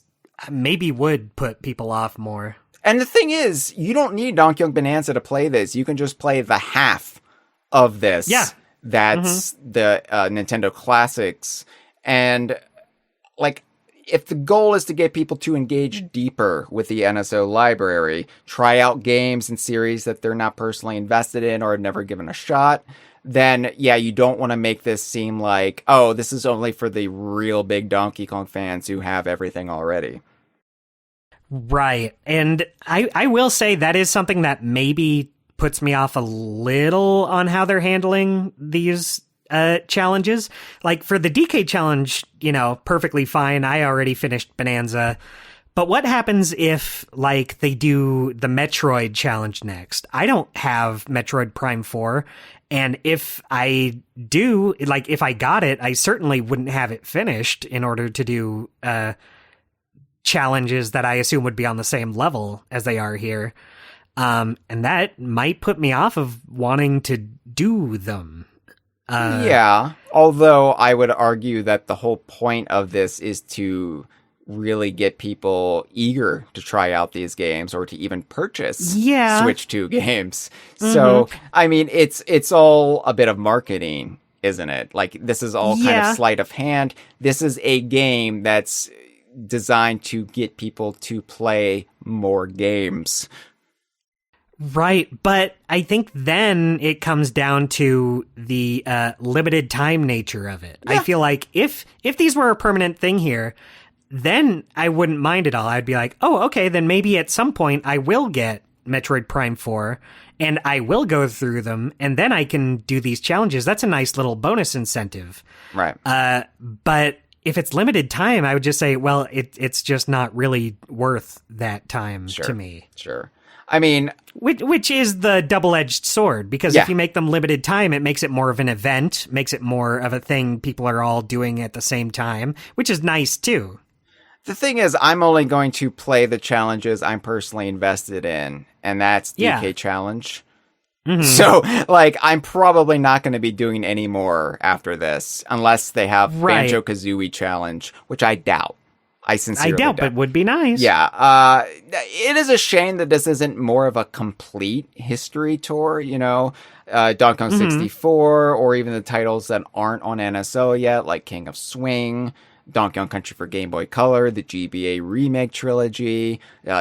maybe would put people off more. And the thing is, you don't need Donkey Kong Bonanza to play this. You can just play the half of this. Yeah. That's the Nintendo Classics. And, like, if the goal is to get people to engage deeper with the NSO library, try out games and series that they're not personally invested in or have never given a shot, then, yeah, you don't want to make this seem like, oh, this is only for the real big Donkey Kong fans who have everything already. Right. And I will say that is something that maybe puts me off a little on how they're handling these challenges. Like for the DK challenge, perfectly fine. I already finished Bananza. But what happens if, like, they do the Metroid challenge next? I don't have Metroid Prime 4. And if I do, like, if I got it, I certainly wouldn't have it finished in order to do challenges that I assume would be on the same level as they are here. And that might put me off of wanting to do them. Yeah, although I would argue that the whole point of this is to really get people eager to try out these games or to even purchase Switch 2 games. Mm-hmm. So, I mean, it's all a bit of marketing, isn't it? Like, this is all kind of sleight of hand. This is a game that's designed to get people to play more games. Right, but I think then it comes down to the limited time nature of it. Yeah. I feel like if these were a permanent thing here, then I wouldn't mind at all. I'd be like, oh, okay, then maybe at some point I will get Metroid Prime 4 and I will go through them and then I can do these challenges. That's a nice little bonus incentive. Right. But if it's limited time, I would just say, well, it's just not really worth that time to me. Sure. I mean, which is the double-edged sword, because if you make them limited time, it makes it more of an event, makes it more of a thing people are all doing at the same time, which is nice too. The thing is, I'm only going to play the challenges I'm personally invested in, and that's DK Challenge. Mm-hmm. So, like, I'm probably not going to be doing any more after this, unless they have Banjo-Kazooie Challenge, which I doubt. I sincerely doubt. But would be nice. Yeah. It is a shame that this isn't more of a complete history tour, you know? Donkey Kong 64, or even the titles that aren't on NSO yet, like King of Swing, Donkey Kong Country for Game Boy Color, the GBA Remake Trilogy,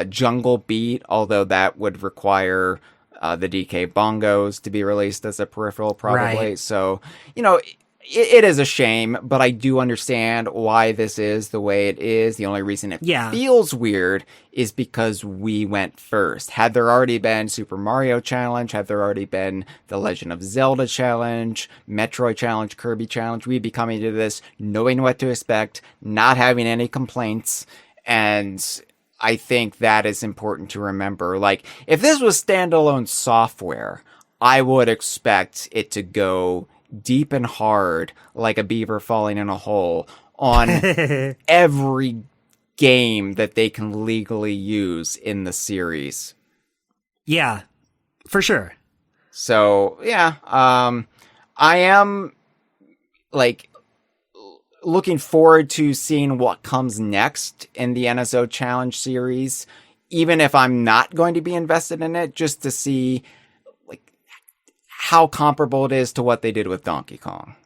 Jungle Beat, although that would require the DK Bongos to be released as a peripheral, probably. Right. So, you know, it is a shame, but I do understand why this is the way it is. The only reason it feels weird is because we went first. Had there already been Super Mario Challenge, had there already been The Legend of Zelda Challenge, Metroid Challenge, Kirby Challenge, we'd be coming to this knowing what to expect, not having any complaints, and I think that is important to remember. Like, if this was standalone software, I would expect it to go deep and hard like a beaver falling in a hole on every game that they can legally use in the series. Yeah, for sure. So, yeah, I am, like, looking forward to seeing what comes next in the NSO Challenge series, even if I'm not going to be invested in it, just to see how comparable it is to what they did with Donkey Kong.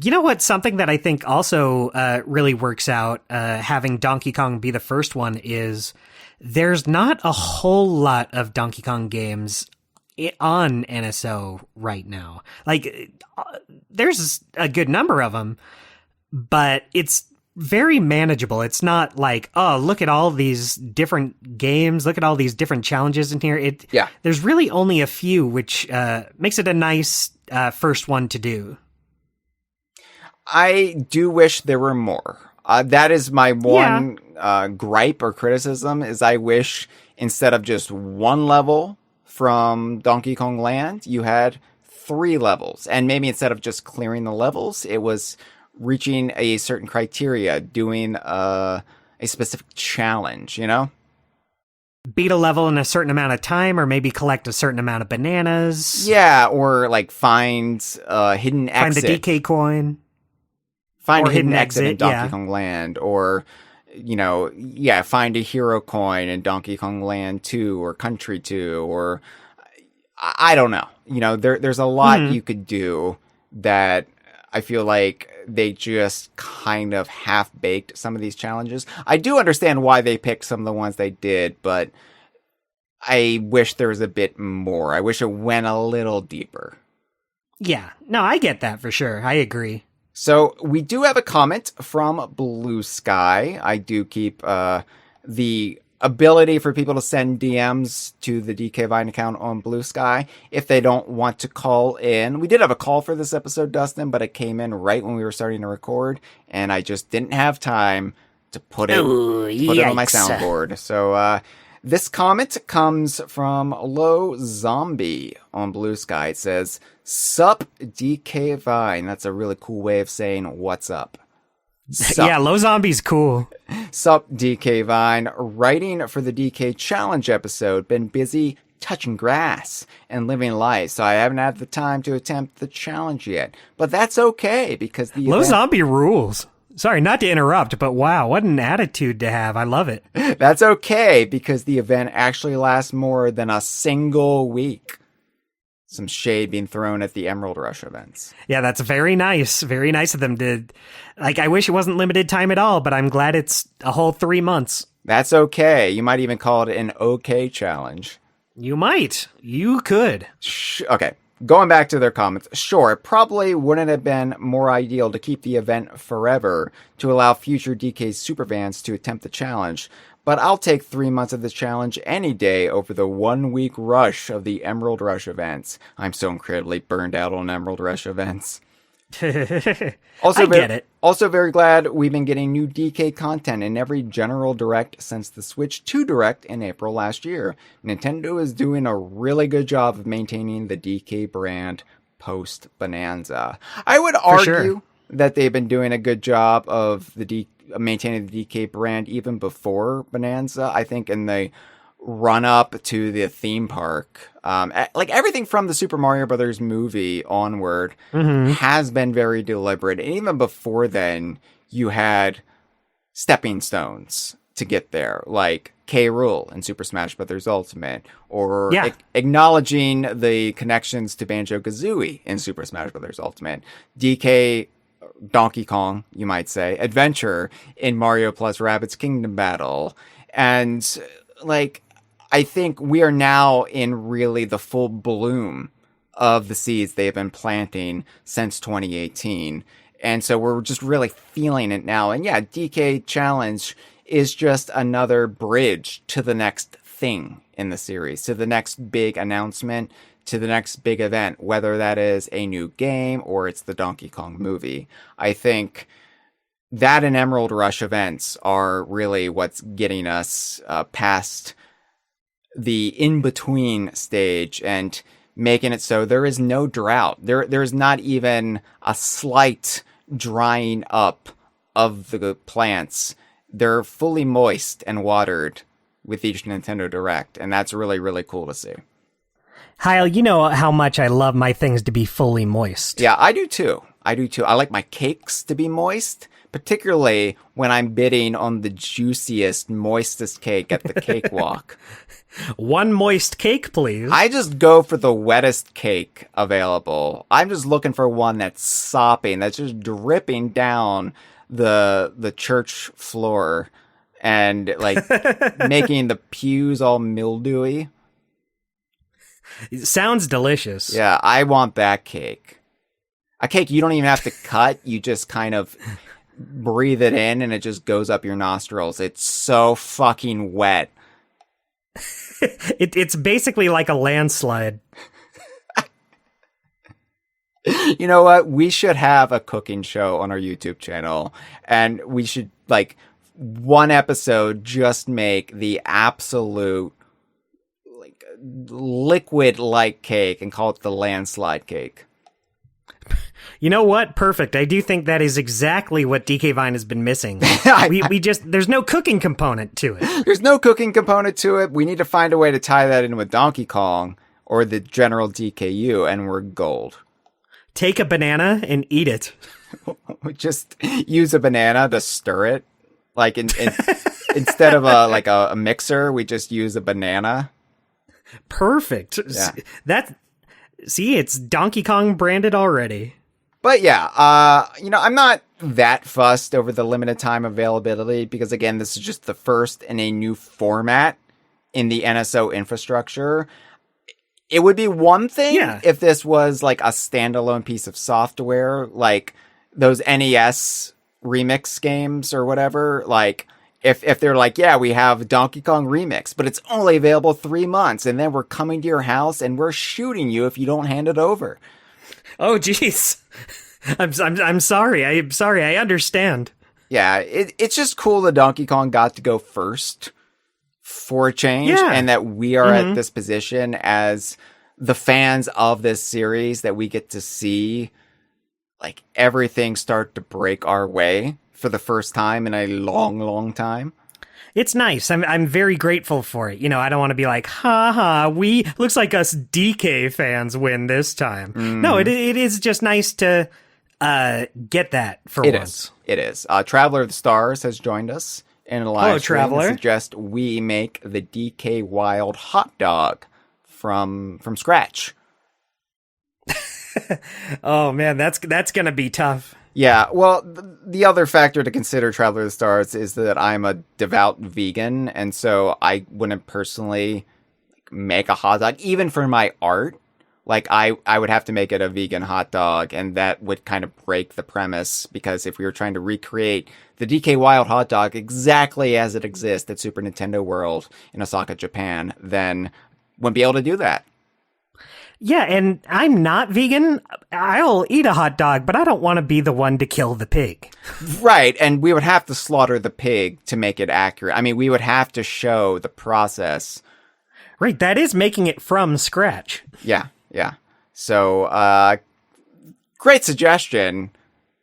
You know what? Something that I think also really works out, having Donkey Kong be the first one, is there's not a whole lot of Donkey Kong games on NSO right now. Like, there's a good number of them, but it's very manageable. It's not like, oh, look at all these different games, look at all these different challenges in here. There's really only a few, which makes it a nice first one to do. I do wish there were more. That is my one gripe or criticism, is I wish instead of just one level from Donkey Kong Land, you had 3 levels. And maybe instead of just clearing the levels, it was reaching a certain criteria, doing a specific challenge, you know? Beat a level in a certain amount of time, or maybe collect a certain amount of bananas. Yeah, or like find a hidden exit. Find the DK coin. Find a hidden exit in Donkey Kong Land, or, you know, find a hero coin in Donkey Kong Land 2 or Country 2, or I don't know. You know, there's a lot you could do that I feel like they just kind of half-baked some of these challenges. I do understand why they picked some of the ones they did, but I wish there was a bit more. I wish it went a little deeper. Yeah, no, I get that for sure. I agree. So we do have a comment from Blue Sky. I do keep the ability for people to send DMs to the DK Vine account on Blue Sky if they don't want to call in. We did have a call for this episode, Dustin, but it came in right when we were starting to record, and I just didn't have time to put it on my soundboard. So this comment comes from Low Zombie on Blue Sky. It says, "Sup DK Vine." That's a really cool way of saying what's up. Sup. Yeah, Low Zombie's cool. Sup, DK Vine. Writing for the DK Challenge episode. Been busy touching grass and living life, so I haven't had the time to attempt the challenge yet. But that's okay, because the Low Zombie rules. Sorry, not to interrupt, but wow, what an attitude to have. I love it. That's okay, because the event actually lasts more than a single week. Some shade being thrown at the Emerald Rush events. Yeah, that's very nice. Very nice of them to... Like, I wish it wasn't limited time at all, but I'm glad it's a whole 3 months. That's okay. You might even call it an okay challenge. You might. You could. Okay. Going back to their comments, sure, it probably wouldn't have been more ideal to keep the event forever to allow future DK superfans to attempt the challenge, but I'll take 3 months of this challenge any day over the 1 week rush of the Emerald Rush events. I'm so incredibly burned out on Emerald Rush events. I get it. Also very glad we've been getting new DK content in every General Direct since the Switch 2 Direct in April last year. Nintendo is doing a really good job of maintaining the DK brand post Bananza. I would argue that they've been doing a good job of maintaining the DK brand even before Bananza. I think in the run up to the theme park, like everything from the Super Mario Brothers movie onward has been very deliberate. And even before then, you had stepping stones to get there, like K. Rool in Super Smash Brothers Ultimate, or acknowledging the connections to Banjo-Kazooie in Super Smash Brothers Ultimate. DK Donkey Kong, you might say, adventure in Mario plus Rabbids Kingdom Battle. And like, I think we are now in really the full bloom of the seeds they've been planting since 2018. And so we're just really feeling it now. And yeah, DK Challenge is just another bridge to the next thing in the series, to the next big announcement, to the next big event, whether that is a new game or it's the Donkey Kong movie. I think that and Emerald Rush events are really what's getting us past the in-between stage and making it so there is no drought. There's not even a slight drying up of the plants. They're fully moist and watered with each Nintendo Direct, and that's really, really cool to see. Hyle, you know how much I love my things to be fully moist. Yeah, I do too. I like my cakes to be moist, particularly when I'm bidding on the juiciest, moistest cake at the cakewalk. One moist cake, please. I just go for the wettest cake available. I'm just looking for one that's sopping, that's just dripping down the church floor and like making the pews all mildewy. It sounds delicious. Yeah, I want that cake. A cake you don't even have to cut. You just kind of breathe it in and it just goes up your nostrils. It's so fucking wet. It's basically like a landslide. You know what? We should have a cooking show on our YouTube channel, and we should, like, one episode just make the absolute, like, liquid-like cake and call it the landslide cake. You know what? Perfect. I do think that is exactly what DK Vine has been missing. We just, there's no cooking component to it. There's no cooking component to it. We need to find a way to tie that in with Donkey Kong or the general DKU, and we're gold. Take a banana and eat it. Just use a banana to stir it. Like instead of a mixer, we just use a banana. Perfect. Yeah. See, it's Donkey Kong branded already. But yeah, I'm not that fussed over the limited time availability because, again, this is just the first in a new format in the NSO infrastructure. It would be one thing if this was like a standalone piece of software, like those NES remix games or whatever. Like if they're like, yeah, we have Donkey Kong Remix, but it's only available 3 months, and then we're coming to your house and we're shooting you if you don't hand it over. Oh, jeez. I'm sorry. I'm sorry. I understand. Yeah, it's just cool that Donkey Kong got to go first for a change, and that we are at this position as the fans of this series that we get to see like everything start to break our way for the first time in a long, long time. It's nice. I'm very grateful for it. You know, I don't want to be like, looks like us DK fans win this time. No, it is just nice to get that for once. It is. Traveler of the Stars has joined us in a live stream. Traveler. Suggest we make the DK Wild hot dog from scratch. Oh man, that's gonna be tough. Yeah, well, the other factor to consider, Traveler of the Stars, is that I'm a devout vegan, and so I wouldn't personally make a hot dog, even for my art. Like, I would have to make it a vegan hot dog, and that would kind of break the premise, because if we were trying to recreate the DK Wild hot dog exactly as it exists at Super Nintendo World in Osaka, Japan, then wouldn't be able to do that. Yeah, and I'm not vegan. I'll eat a hot dog, but I don't want to be the one to kill the pig. Right, and we would have to slaughter the pig to make it accurate. I mean, we would have to show the process. Right, that is making it from scratch. Yeah. So, great suggestion.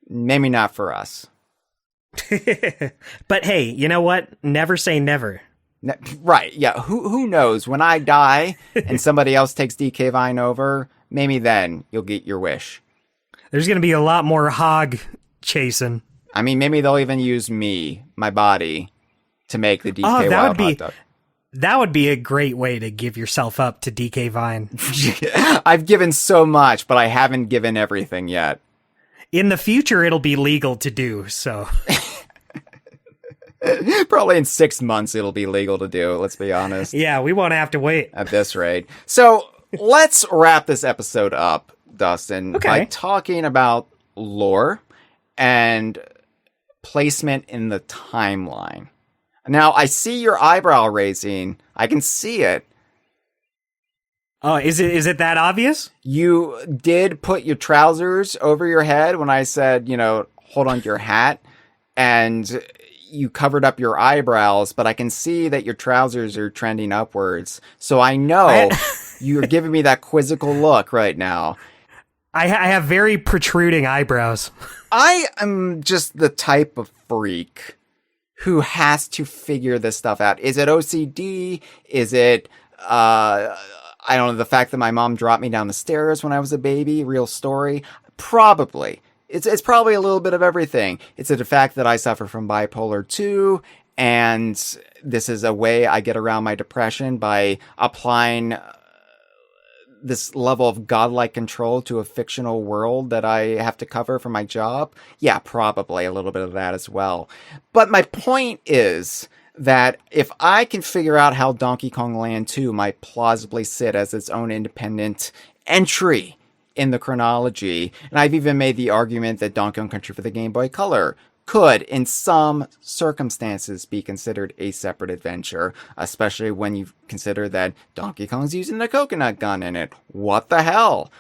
Maybe not for us. But hey, you know what? Never say never. Right, yeah. Who knows? When I die and somebody else takes DK Vine over, maybe then you'll get your wish. There's going to be a lot more hog chasing. I mean, maybe they'll even use me, my body, to make the DK Wild hot dog. That would be a great way to give yourself up to DK Vine. I've given so much, but I haven't given everything yet. In the future, it'll be legal to do, so... Probably in 6 months it'll be legal to do, let's be honest. Yeah, we won't have to wait. At this rate. So, let's wrap this episode up, Dustin, by talking about lore and placement in the timeline. Now, I see your eyebrow raising. I can see it. Oh, is it that obvious? You did put your trousers over your head when I said, hold on to your hat, and you covered up your eyebrows, but I can see that your trousers are trending upwards. So I know you're giving me that quizzical look right now. I have very protruding eyebrows. I am just the type of freak who has to figure this stuff out. Is it OCD? Is it, I don't know, the fact that my mom dropped me down the stairs when I was a baby? Real story? Probably. It's probably a little bit of everything. It's the fact that I suffer from bipolar 2, and this is a way I get around my depression by applying this level of godlike control to a fictional world that I have to cover for my job. Yeah, probably a little bit of that as well. But my point is that if I can figure out how Donkey Kong Land 2 might plausibly sit as its own independent entry in the chronology, and I've even made the argument that Donkey Kong Country for the Game Boy Color could, in some circumstances, be considered a separate adventure, especially when you consider that Donkey Kong's using the coconut gun in it. What the hell?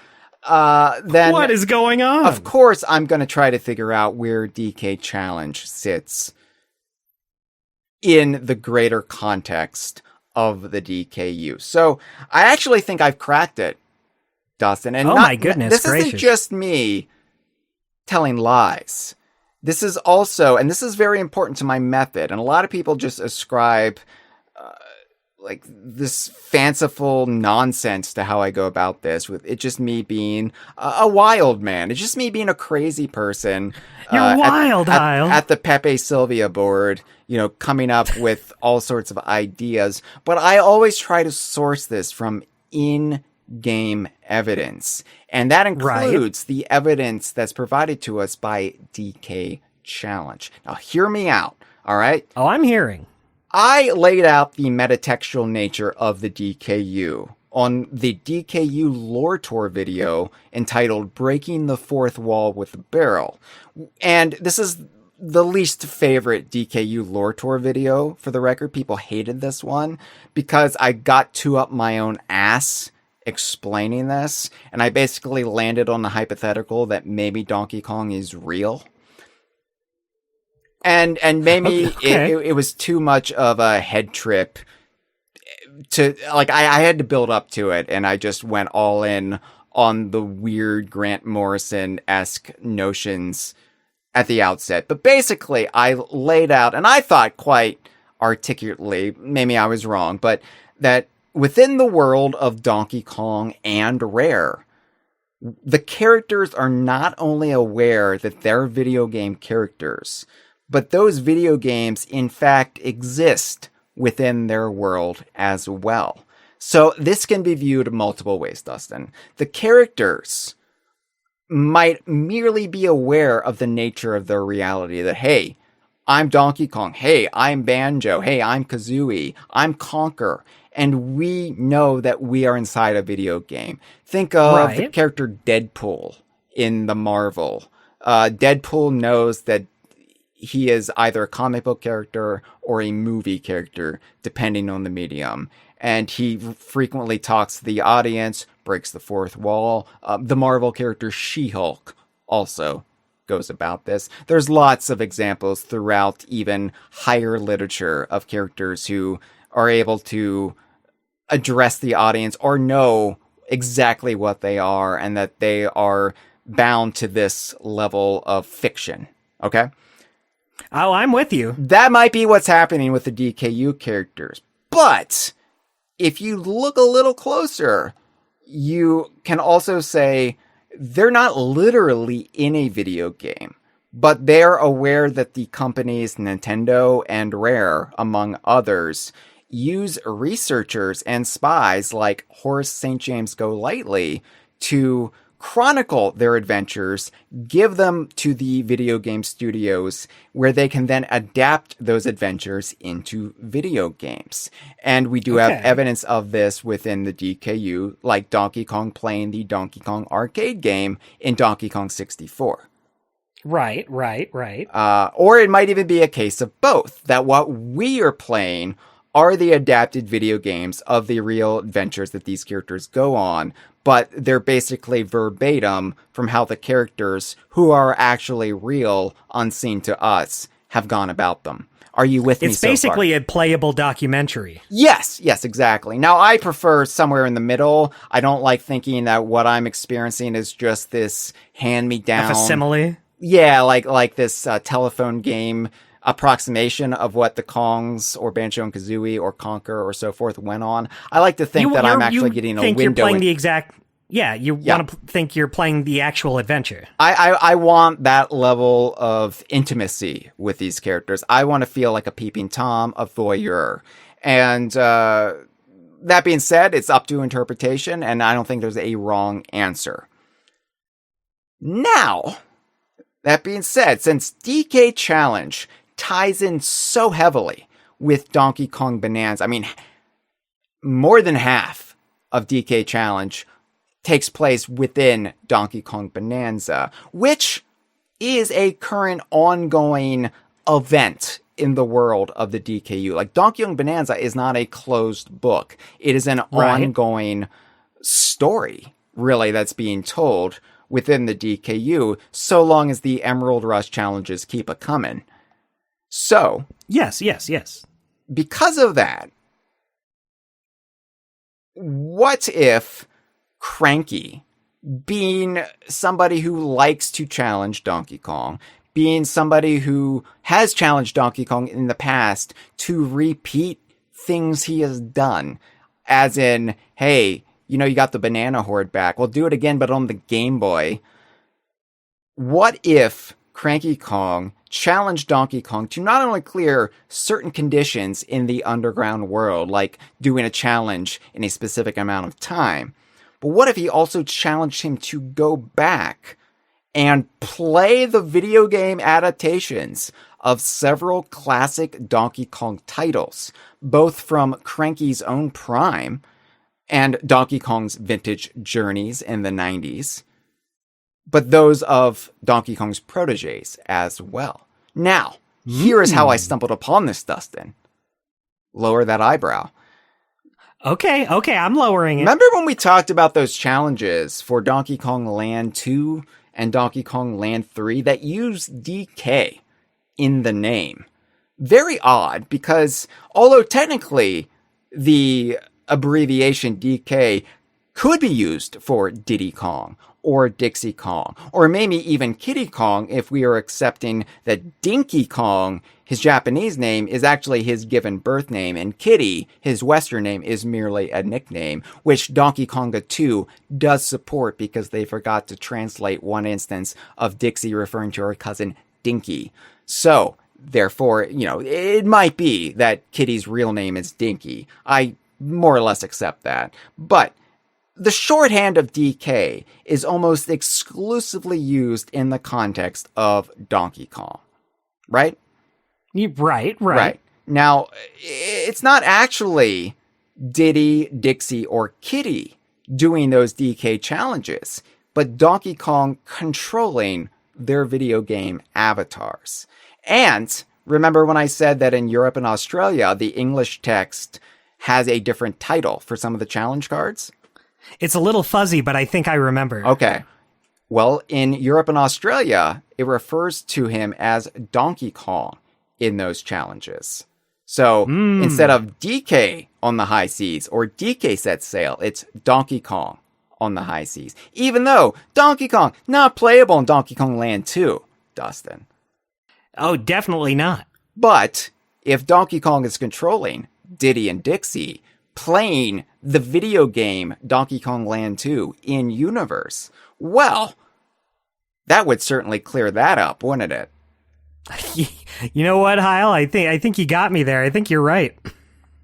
Then what is going on? Of course, I'm going to try to figure out where DK Challenge sits in the greater context of the DKU. So I actually think I've cracked it, Dustin. And my goodness this gracious. isn't just me telling lies. This is also, and this is very important to my method, and a lot of people just ascribe like this fanciful nonsense to how I go about this, with it just me being a wild man. It's just me being a crazy person. You're wild, Hyle. At the Pepe Sylvia board, coming up with all sorts of ideas. But I always try to source this from in-game evidence. And that includes the evidence that's provided to us by DK Challenge. Now, hear me out, all right? Oh, I'm hearing. I laid out the metatextual nature of the DKU on the DKU lore tour video entitled Breaking the Fourth Wall with a Barrel. And this is the least favorite DKU lore tour video, for the record. People hated this one because I got too up my own ass explaining this, and I basically landed on the hypothetical that maybe Donkey Kong is real. And maybe it was too much of a head trip to, like, I had to build up to it, and I just went all in on the weird Grant Morrison-esque notions at the outset. But basically, I laid out, and I thought quite articulately, maybe I was wrong, but that within the world of Donkey Kong and Rare, the characters are not only aware that they're video game characters, but those video games, in fact, exist within their world as well. So this can be viewed multiple ways, Dustin. The characters might merely be aware of the nature of their reality, that, hey, I'm Donkey Kong. Hey, I'm Banjo. Hey, I'm Kazooie. I'm Conker. and we know that we are inside a video game. Think of the character Deadpool in the Marvel. Deadpool knows that he is either a comic book character or a movie character, depending on the medium. And he frequently talks to the audience, breaks the fourth wall. The Marvel character She-Hulk also goes about this. There's lots of examples throughout even higher literature of characters who are able to address the audience or know exactly what they are and that they are bound to this level of fiction. Okay? Oh, I'm with you. That might be what's happening with the DKU characters. But if you look a little closer, you can also say they're not literally in a video game, but they're aware that the companies Nintendo and Rare, among others, use researchers and spies like Horace St. James Golightly to chronicle their adventures, give them to the video game studios where they can then adapt those adventures into video games. And we do have evidence of this within the DKU, like Donkey Kong playing the Donkey Kong arcade game in Donkey Kong 64. Right. Or it might even be a case of both, that what we are playing are the adapted video games of the real adventures that these characters go on, but they're basically verbatim from how the characters, who are actually real, unseen to us, have gone about them. Are you with me so far? It's basically a playable documentary. Yes, exactly. Now, I prefer somewhere in the middle. I don't like thinking that what I'm experiencing is just this hand-me-down... A facsimile? Yeah, like this telephone game approximation of what the Kongs or Banjo and Kazooie or Conker or so forth went on. I like to think that I'm actually getting a window. You're playing the exact... Yeah, you want to think you're playing the actual adventure. I want that level of intimacy with these characters. I want to feel like a peeping Tom, a voyeur. And that being said, it's up to interpretation, and I don't think there's a wrong answer. Now, that being said, since DK Challenge ties in so heavily with Donkey Kong Bonanza, I mean, more than half of DK Challenge takes place within Donkey Kong Bonanza, which is a current ongoing event in the world of the DKU. Like, Donkey Kong Bonanza is not a closed book. It is an ongoing story, really, that's being told within the DKU, so long as the Emerald Rush challenges keep a-coming. So... Yes. Because of that, what if Cranky, being somebody who likes to challenge Donkey Kong, being somebody who has challenged Donkey Kong in the past to repeat things he has done, as in, hey, you know, you got the banana horde back, well, do it again, but on the Game Boy. What if Cranky Kong challenged Donkey Kong to not only clear certain conditions in the underground world, like doing a challenge in a specific amount of time, but what if he also challenged him to go back and play the video game adaptations of several classic Donkey Kong titles, both from Cranky's own prime and Donkey Kong's vintage journeys in the 90s, but those of Donkey Kong's proteges as well. Now, here is how I stumbled upon this, Dustin. Lower that eyebrow. Okay, I'm lowering it. Remember when we talked about those challenges for Donkey Kong Land 2 and Donkey Kong Land 3 that use DK in the name? Very odd, because although technically the abbreviation DK could be used for Diddy Kong or Dixie Kong, or maybe even Kiddy Kong if we are accepting that Dinky Kong, his Japanese name, is actually his given birth name, and Kiddy, his Western name, is merely a nickname, which Donkey Konga 2 does support because they forgot to translate one instance of Dixie referring to her cousin Dinky. So, therefore, you know, it might be that Kiddy's real name is Dinky. I more or less accept that. But the shorthand of DK is almost exclusively used in the context of Donkey Kong, right? Right. Now, it's not actually Diddy, Dixie, or Kitty doing those DK challenges, but Donkey Kong controlling their video game avatars. And remember when I said that in Europe and Australia, the English text has a different title for some of the challenge cards? It's a little fuzzy, but I think I remember. Okay. Well, in Europe and Australia, it refers to him as Donkey Kong in those challenges. So instead of DK on the high seas or DK sets sail, it's Donkey Kong on the high seas. Even though Donkey Kong not playable in Donkey Kong Land 2, Dustin. Oh, definitely not. But if Donkey Kong is controlling Diddy and Dixie, playing the video game Donkey Kong Land 2 in universe, well, that would certainly clear that up, wouldn't it? You know what, Hyle? I think you got me there. I think you're right.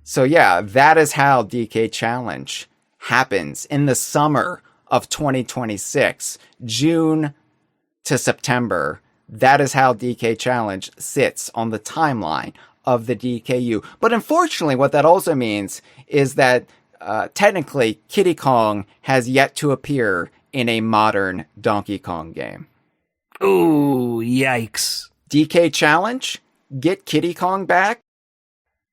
So yeah, that is how DK Challenge happens in the summer of 2026, June to September. That is how DK Challenge sits on the timeline of the DKU. But unfortunately, what that also means is that technically Kiddy Kong has yet to appear in a modern Donkey Kong game. Ooh, yikes. DK Challenge? Get Kiddy Kong back?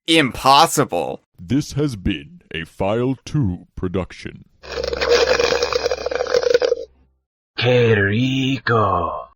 Impossible. This has been a File 2 production. Que rico.